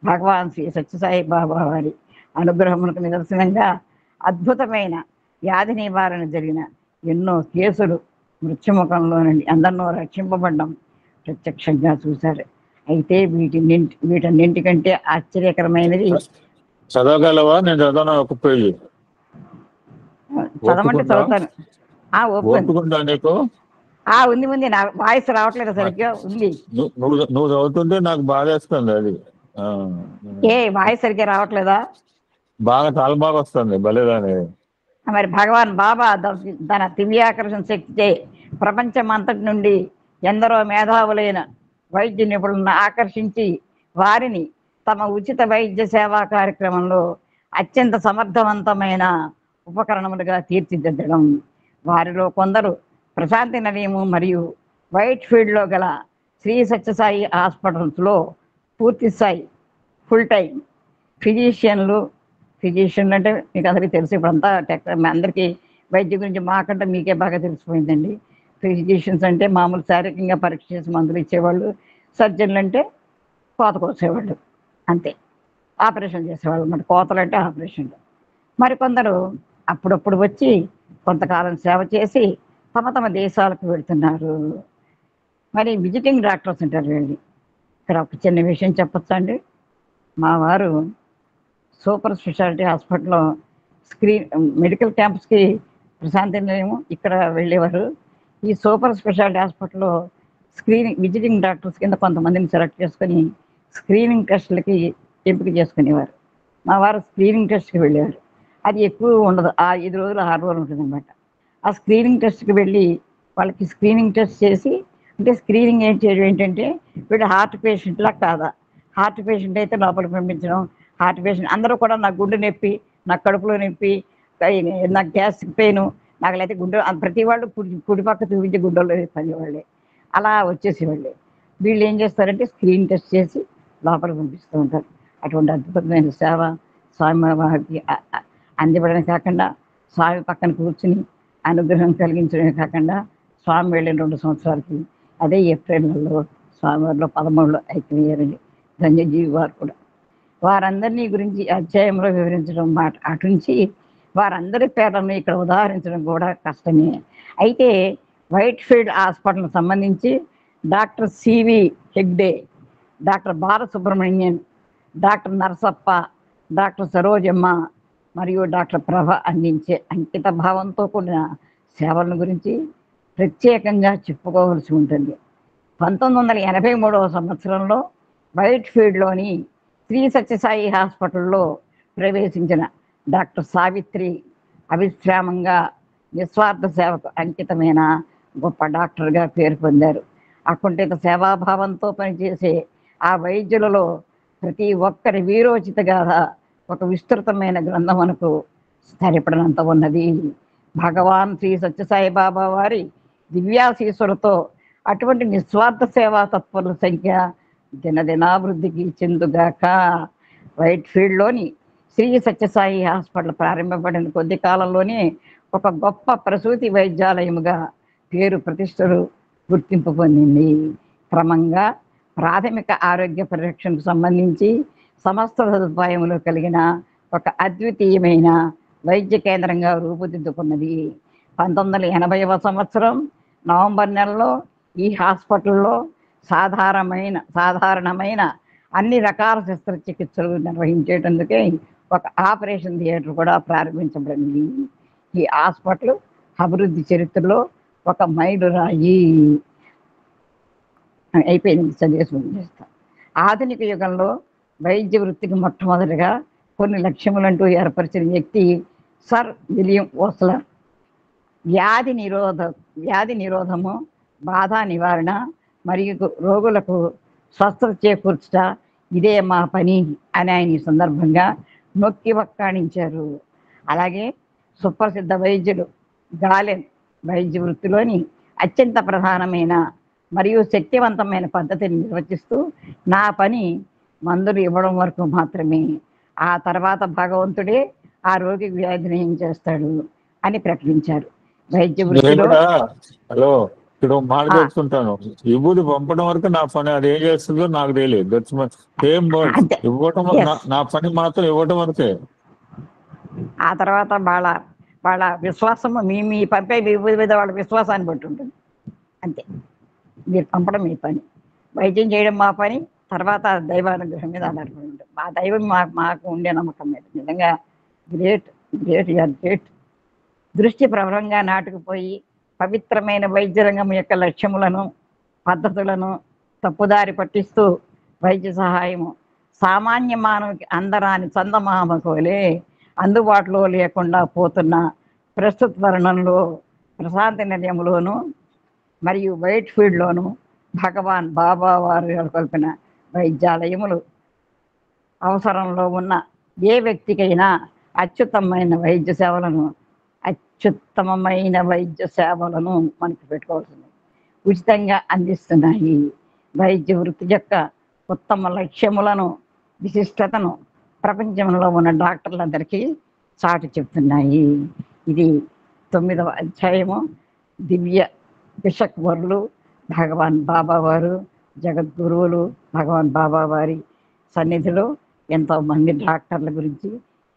భగవాన్ శ్రీ సత్యసాయి బాబా వారి అనుగ్రహములకు నిదర్శనంగా అద్భుతమైన వ్యాధి నివారణ జరిగిన ఎన్నో కేసులు మృత్యుముఖంలో నుండి అందరినో రక్షింపబడ్డం ప్రత్యక్షంగా చూశారు. అయితే వీటన్నింటికంటే ఆశ్చర్యకరమైనది చదవగలవా? నేను చదవను ఒక పేజీ. చదవమంటే చదువుతాను. ఒప్పుకుంటా నీకు? ఉంది. నా వాయిస్ రావట్లేదు సరిగ్గా ఉంది. నువ్వు చదువుతుంటే నాకు బాధేస్తుంది. అది వాయిస్ సరిగ్గా రావట్లేదా? చాలా బాగా వస్తుంది. భలేదాని. మరి భగవాన్ బాబా తన దివ్యాకర్షణ శక్తిచే ప్రపంచం అంతటి నుండి ఎందరో మేధావులైన వైద్య నిపుణులను ఆకర్షించి వారిని తమ ఉచిత వైద్య సేవా కార్యక్రమంలో అత్యంత సమర్థవంతమైన ఉపకరణములుగా తీర్చిదిద్దడం. వారిలో కొందరు ప్రశాంతి నిలయము మరియు వైట్ ఫీల్డ్లో గల శ్రీ సత్యసాయి హాస్పిటల్స్లో పూర్తిస్థాయి ఫుల్ టైం ఫిజిషియన్లు అంటే మీకు అందరికీ తెలిసి ఇప్పుడంతా అందరికీ వైద్య గురించి మాకంటే మీకే బాగా తెలిసిపోయిందండి. ఫిజిషియన్స్ అంటే మామూలు శారీరకంగా పరీక్ష చేసి మందులు ఇచ్చేవాళ్ళు, సర్జన్లు అంటే కోత కోసేవాళ్ళు, అంతే. ఆపరేషన్ చేసేవాళ్ళు అన్నమాట. కోతలు అంటే ఆపరేషన్లు. మరికొందరు అప్పుడప్పుడు వచ్చి కొంతకాలం సేవ చేసి తమ దేశాలకు వెళ్తున్నారు. మరి విజిటింగ్ డాక్టర్స్ ఉంటారు వెళ్ళి. ఇక్కడ ఒక చిన్న విషయం చెప్పచ్చండి. మా వారు సూపర్ స్పెషాలిటీ హాస్పిటల్లో మెడికల్ క్యాంప్స్కి ప్రశాంతి నిలయము ఇక్కడ వెళ్ళేవారు. ఈ సూపర్ స్పెషాలిటీ హాస్పిటల్లో విజిటింగ్ డాక్టర్స్ కింద కొంతమందిని సెలెక్ట్ చేసుకొని స్క్రీనింగ్ టెస్టులకి ఎంపిక చేసుకునేవారు. మా వారు స్క్రీనింగ్ టెస్ట్కి వెళ్ళేవారు. అది ఎక్కువ ఉండదు, 5 రోజులు 6 రోజులు ఉంటుంది అన్నమాట. ఆ స్క్రీనింగ్ టెస్ట్కి వెళ్ళి వాళ్ళకి స్క్రీనింగ్ టెస్ట్ చేసి, అంటే స్క్రీనింగ్ ఏంటంటే వీళ్ళు హార్ట్ పేషెంట్లా కాదా, హార్ట్ పేషెంట్ అయితే లోపలికి పంపించడం, హార్ట్ పేషెంట్ అందరూ కూడా నాకు గుండె నొప్పి, నాకు కడుపులో నొప్పి, నాకు గ్యాస్ట్రిక్ పెయిన్, నాకు అయితే గుండె ప్రతి వాళ్ళు కుడిపక్క చూపించే గుండెల్లో పనివాళ్ళే అలా వచ్చేసేవాళ్ళే. వీళ్ళు ఏం చేస్తారంటే స్క్రీన్ టెస్ట్ చేసి లోపలికి పంపిస్తూ ఉంటారు. అటువంటి అద్భుతమైన సేవ స్వామి వారికి అందివ్వడమే కాకుండా స్వామి పక్కన కూర్చుని అనుగ్రహం కలిగించడమే కాకుండా స్వామి వెళ్ళిన 2 సంవత్సరాలకి అదే ఏప్రిల్ నెలలో స్వామివారిలో 13 ఐక్యమయ్యారండి ధన్యజీవి వారు కూడా. వారందరినీ గురించి అధ్యాయంలో వివరించడం మాట అటుంచి వారందరి పేర్లను ఇక్కడ ఉదాహరించడం కూడా కష్టమే. అయితే వైట్ ఫీల్డ్ హాస్పిటల్కి సంబంధించి doctor C V Hegde, doctor Balasubramanian, doctor Narasappa, doctor Sarojamma మరియు డాక్టర్ ప్రభ అందించే అంకిత భావంతో కూడిన సేవలను గురించి ప్రత్యేకంగా చెప్పుకోవాల్సి ఉంటుంది. 1983వ సంవత్సరంలో వైట్ ఫీల్డ్లోని శ్రీ సత్యసాయి హాస్పిటల్లో ప్రవేశించిన డాక్టర్ సావిత్రి అవిశ్రామంగా నిస్వార్థ సేవకు అంకితమైన గొప్ప డాక్టర్గా పేరు పొందారు. అకుంఠిత సేవాభావంతో పనిచేసే ఆ వైద్యులలో ప్రతి ఒక్కరి వీరోచిత గాథ ఒక విస్తృతమైన గ్రంథం మనకు సరిపడినంత ఉన్నది. భగవాన్ శ్రీ సత్యసాయి బాబా వారి దివ్యాశీస్సులతో అటువంటి నిస్వార్థ సేవా తత్పరుల సంఖ్య దినదినాభివృద్ధికి చెందుగాక. వైట్ ఫీల్డ్లోని శ్రీ సత్యసాయి హాస్పిటల్ ప్రారంభపడిన కొద్ది కాలంలోనే ఒక గొప్ప ప్రసూతి వైద్యాలయముగా పేరు ప్రతిష్టలు గుర్తింపు పొందింది. క్రమంగా ప్రాథమిక ఆరోగ్య పరిరక్షణకు సంబంధించి సమస్త సదుపాయములు కలిగిన ఒక అద్వితీయమైన వైద్య కేంద్రంగా రూపుదిద్దుకున్నది. 1980వ సంవత్సరం నవంబర్ నెలలో ఈ హాస్పిటల్లో సాధారణమైన అన్ని రకాల శస్త్రచికిత్సలు నిర్వహించేటందుకే ఒక ఆపరేషన్ థియేటర్ కూడా ప్రారంభించబడింది. ఈ హాస్పిటల్ అభివృద్ధి చరిత్రలో ఒక మైలురాయి. అయిపోయింది, చదివేసి చేస్తాం. ఆధునిక యుగంలో వైద్య వృత్తికి మొట్టమొదటిగా కొన్ని లక్ష్యములంటూ ఏర్పరిచిన వ్యక్తి సర్ విలియం ఓస్లర్. వ్యాధి నిరోధము, బాధ నివారణ మరియు రోగులకు స్వస్థత చేకూర్చుట ఇదే మా పని అని ఆయన ఈ సందర్భంగా నొక్కి వక్కాణించారు. అలాగే సుప్రసిద్ధ వైద్యుడు గాలెన్ వైద్య వృత్తిలోని అత్యంత ప్రధానమైన మరియు శక్తివంతమైన పద్ధతిని నిర్వచిస్తూ నా పని మందులు ఇవ్వడం వరకు మాత్రమే, ఆ తర్వాత భగవంతుడే ఆ రోగి వ్యాధిని ఏం చేస్తాడు అని ప్రకటించారు. వైద్య వృత్తిలో హలో ఇక్కడ మాట చెప్తుంటాను, విభూతి పంపడం వరకు నా పని, అది ఏం చేస్తుందో నాకు తెలియదు. ఇవ్వటం నా పని మాత్రం ఇవ్వటం వరకే. ఆ తర్వాత వాళ్ళ విశ్వాసము మీ పంపే విభూతి మీద వాళ్ళ విశ్వాసాన్ని బట్టి ఉంటుంది. అంతే, మీరు పంపడం మీ పని, వైద్యం చేయడం మా పని, తర్వాత దైవానుగ్రహం మీద ఆధారపడి ఉంటుంది. ఆ దైవం మాకు ఉండే నమ్మకం మీద నిజంగా గ్రేట్ యూఆర్ గ్రేట్. దృష్టి ప్రబలంగా నాటుకుపోయి పవిత్రమైన వైద్య రంగం యొక్క లక్ష్యములను పద్ధతులను తప్పుదారి పట్టిస్తూ వైద్య సహాయము సామాన్య మానవుకి అందరాని చందమామకోలే అందుబాటులో లేకుండా పోతున్న ప్రస్తుత తరుణంలో ప్రశాంతి నిలయంలోను మరియు వైట్ ఫీల్డ్లోను భగవాన్ బాబా వారు కలిపిన వైద్యాలయములు అవసరంలో ఉన్న ఏ వ్యక్తికైనా అత్యుత్తమమైన వైద్య సేవలను మనకు పెట్టుకోవాల్సింది ఉచితంగా అందిస్తున్నాయి. వైద్య వృత్తి యొక్క ఉత్తమ లక్ష్యములను విశిష్టతను ప్రపంచంలో ఉన్న డాక్టర్లందరికీ చాటి చెప్తున్నాయి. ఇది 9వ అధ్యాయము. దివ్య బిషక్వరులు భగవాన్ బాబా వారు జగద్గురువులు భగవాన్ బాబా వారి సన్నిధిలో ఎంతోమంది డాక్టర్ల గురించి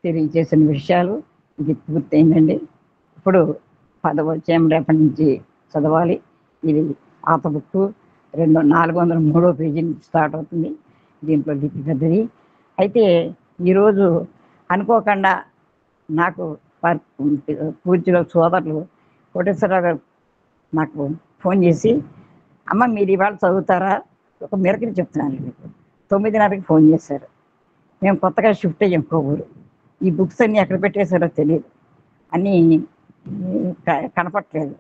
తెలియజేసిన విషయాలు ఇది పూర్తయిందండి. ఇప్పుడు 10వ అధ్యాయం రేపటి నుంచి చదవాలి. ఇది పాత బుక్ 403వ పేజీ నుంచి స్టార్ట్ అవుతుంది. దీంట్లో లిపి పెద్దది. అయితే ఈరోజు అనుకోకుండా నాకు పూజ్యుల సోదరులు కోటేశ్వరరావు గారు నాకు ఫోన్ చేసి, అమ్మ మీరు ఇవాళ చదువుతారా, ఒక మెరకని చెప్తున్నాను మీకు. 9:30కి ఫోన్ చేశారు. మేము కొత్తగా షిఫ్ట్ అయ్యాం కోవూరు. ఈ బుక్స్ అన్నీ ఎక్కడ పెట్టేశారో తెలియదు, అన్నీ కనపట్లేదు.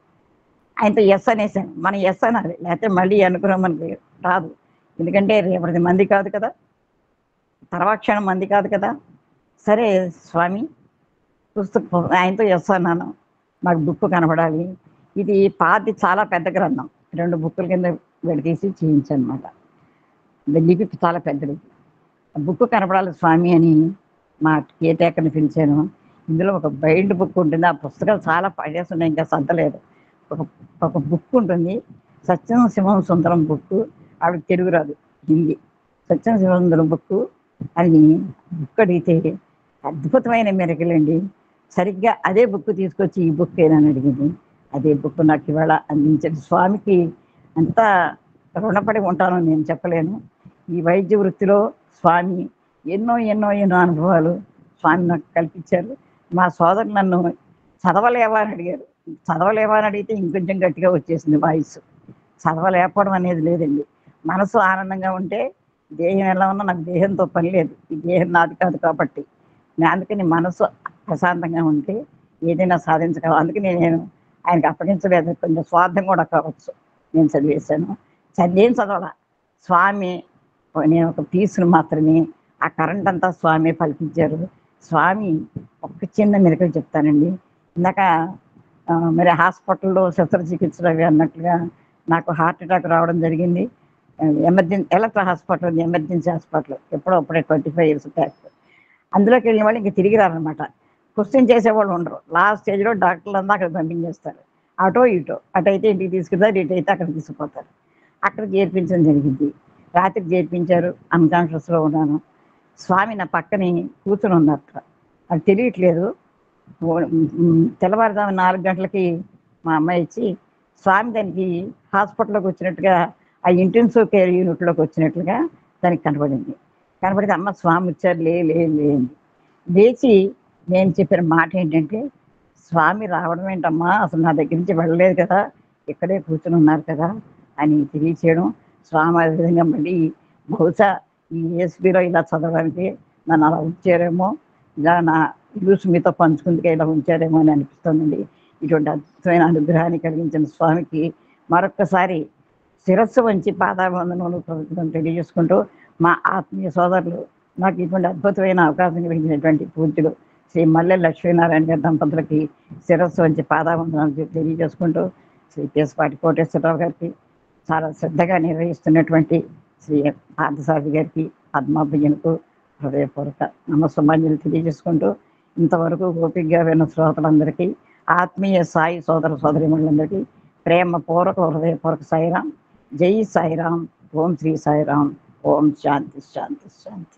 ఆయనతో ఎస్ అనేసాను. మనం ఎస్ అనాలి, లేకపోతే మళ్ళీ అనుగ్రహం మనకి రాదు. ఎందుకంటే రేపటి మంది కాదు కదా, తర్వాత క్షణం మంది కాదు కదా. సరే స్వామి పుస్తకం, ఆయనతో ఎస్ అన్నాను. మాకు బుక్ కనపడాలి. ఇది పాతి చాలా పెద్ద గ్రంథం, 2 బుక్కుల కింద విడదీసి చేయించనమాట. లిపి చాలా పెద్దది. బుక్ కనపడాలి స్వామి అని మా కేటేకర్ని పిలిచాను. ఇందులో ఒక బైండ్ బుక్ ఉంటుంది. ఆ పుస్తకాలు చాలా పడేసి ఉన్నాయి, ఇంకా సర్దలేదు. ఒక ఒక బుక్ ఉంటుంది, సత్యం శివం సుందరం బుక్. ఆవిడ తెలుగు రాదు, హిందీ. సత్యం శివం సుందరం బుక్ అని బుక్ అడిగితే అద్భుతమైన మెరకలు అండి. సరిగ్గా అదే బుక్ తీసుకొచ్చి ఈ బుక్ ఏదని అడిగింది. అదే బుక్ నాకు ఇవాళ అందించండి. స్వామికి అంతా రుణపడి ఉంటానో నేను చెప్పలేను. ఈ వైద్య వృత్తిలో స్వామి ఎన్నో ఎన్నో ఎన్నో అనుభవాలు స్వామి నాకు కల్పించారు. మా సోదరు నన్ను చదవలేవా అని అడిగారు. చదవలేవా అని అడిగితే ఇంకొంచెం గట్టిగా వచ్చేసింది వాయిస్. చదవలేకపోవడం అనేది లేదండి. మనసు ఆనందంగా ఉంటే దేహం ఎలా ఉన్నా నాకు దేహంతో పని లేదు. ఈ దేహం నాది కాదు కాబట్టి అందుకని మనసు ప్రశాంతంగా ఉంటే ఏదైనా సాధించగలం. అందుకని నేను ఆయనకి అప్పగించలేదు. కొంచెం స్వార్థం కూడా కావచ్చు. నేను చదివేశాను, చదివేం చదవాల. స్వామి నేను ఒక పీసును మాత్రమే, ఆ కరెంట్ అంతా స్వామి పలికించారు. స్వామి ఒక్క చిన్న మెరుకలు చెప్తానండి. ఇందాక మరి హాస్పిటల్లో శస్త్రచికిత్సలు అవి అన్నట్లుగా నాకు హార్ట్ అటాక్ రావడం జరిగింది. ఎలక్ట్రా హాస్పిటల్, ఎమర్జెన్సీ హాస్పిటల్, ఎప్పుడో అప్పుడే 25 years బ్యాక్. అందులోకి వెళ్ళిన వాళ్ళు ఇంక తిరిగి రారనమాట. క్వశ్చన్ చేసేవాళ్ళు ఉండరు. లాస్ట్ స్టేజ్లో డాక్టర్లు అంతా అక్కడ పంపించేస్తారు. అటో ఇటో, అటైతే ఇంటికి తీసుకెళ్తారు, ఇటు అయితే అక్కడ తీసుకుపోతారు. అక్కడ చేర్పించడం జరిగింది. రాత్రి చేర్పించారు, అన్కాన్షియస్లో ఉన్నాను. స్వామి నా పక్కని కూర్చొని ఉన్నట్టు అది తెలియట్లేదు. తెల్లవారుజాము 4 గంటలకి మా అమ్మాయి ఇచ్చి స్వామి దానికి హాస్పిటల్లోకి వచ్చినట్టుగా, ఆ ఇంటెన్సివ్ కేర్ యూనిట్లోకి వచ్చినట్లుగా దానికి కనపడింది. కనపడితే అమ్మ స్వామి వచ్చారు, లేండి. లేచి నేను చెప్పిన మాట ఏంటంటే, స్వామి రావడం ఏంటమ్మా, అసలు నా దగ్గర నుంచి వెళ్ళలేదు కదా, ఇక్కడే కూర్చొని ఉన్నారు కదా అని తెలియచేయడం. స్వామి ఆ విధంగా మళ్ళీ బహుశా ఈ ఎస్బీలో ఇలా చదవడానికి నన్ను అలా ఉంచారేమో, ఇలా నా న్యూస్ మీతో పంచుకుందుకే ఇలా ఉంచారేమో అని అనిపిస్తుందండి. ఇటువంటి అద్భుతమైన అనుగ్రహాన్ని కలిగించిన స్వామికి మరొక్కసారి శిరస్సు వంచి పాదాభివందనములు ప్రభుత్వం తెలియజేసుకుంటూ, మా ఆత్మీయ సోదరులు నాకు ఇటువంటి అద్భుతమైన అవకాశం కలిగించినటువంటి పూజ్యులు శ్రీ మల్లె లక్ష్మీనారాయణ గారి దంపతులకి శిరస్సు వంచి పాదాభివందనాలు తెలియజేసుకుంటూ, శ్రీ పేసపాటి కోటేశ్వరరావు గారికి, చాలా శ్రద్ధగా నిర్వహిస్తున్నటువంటి శ్రీ పార్థసారథి గారికి, పద్మాభజనకు హృదయపూర్వక నమస్సుమాంజలి తెలియజేసుకుంటూ, ఇంతవరకు ఓపికగా విన్న శ్రోతలందరికీ, ఆత్మీయ సాయి సోదర సోదరిమణులందరికీ ప్రేమపూర్వక హృదయపూర్వక సాయిరాం. జై సాయిరాం. ఓం శ్రీ సాయిరాం. ఓం శాంతి శాంతి శాంతి.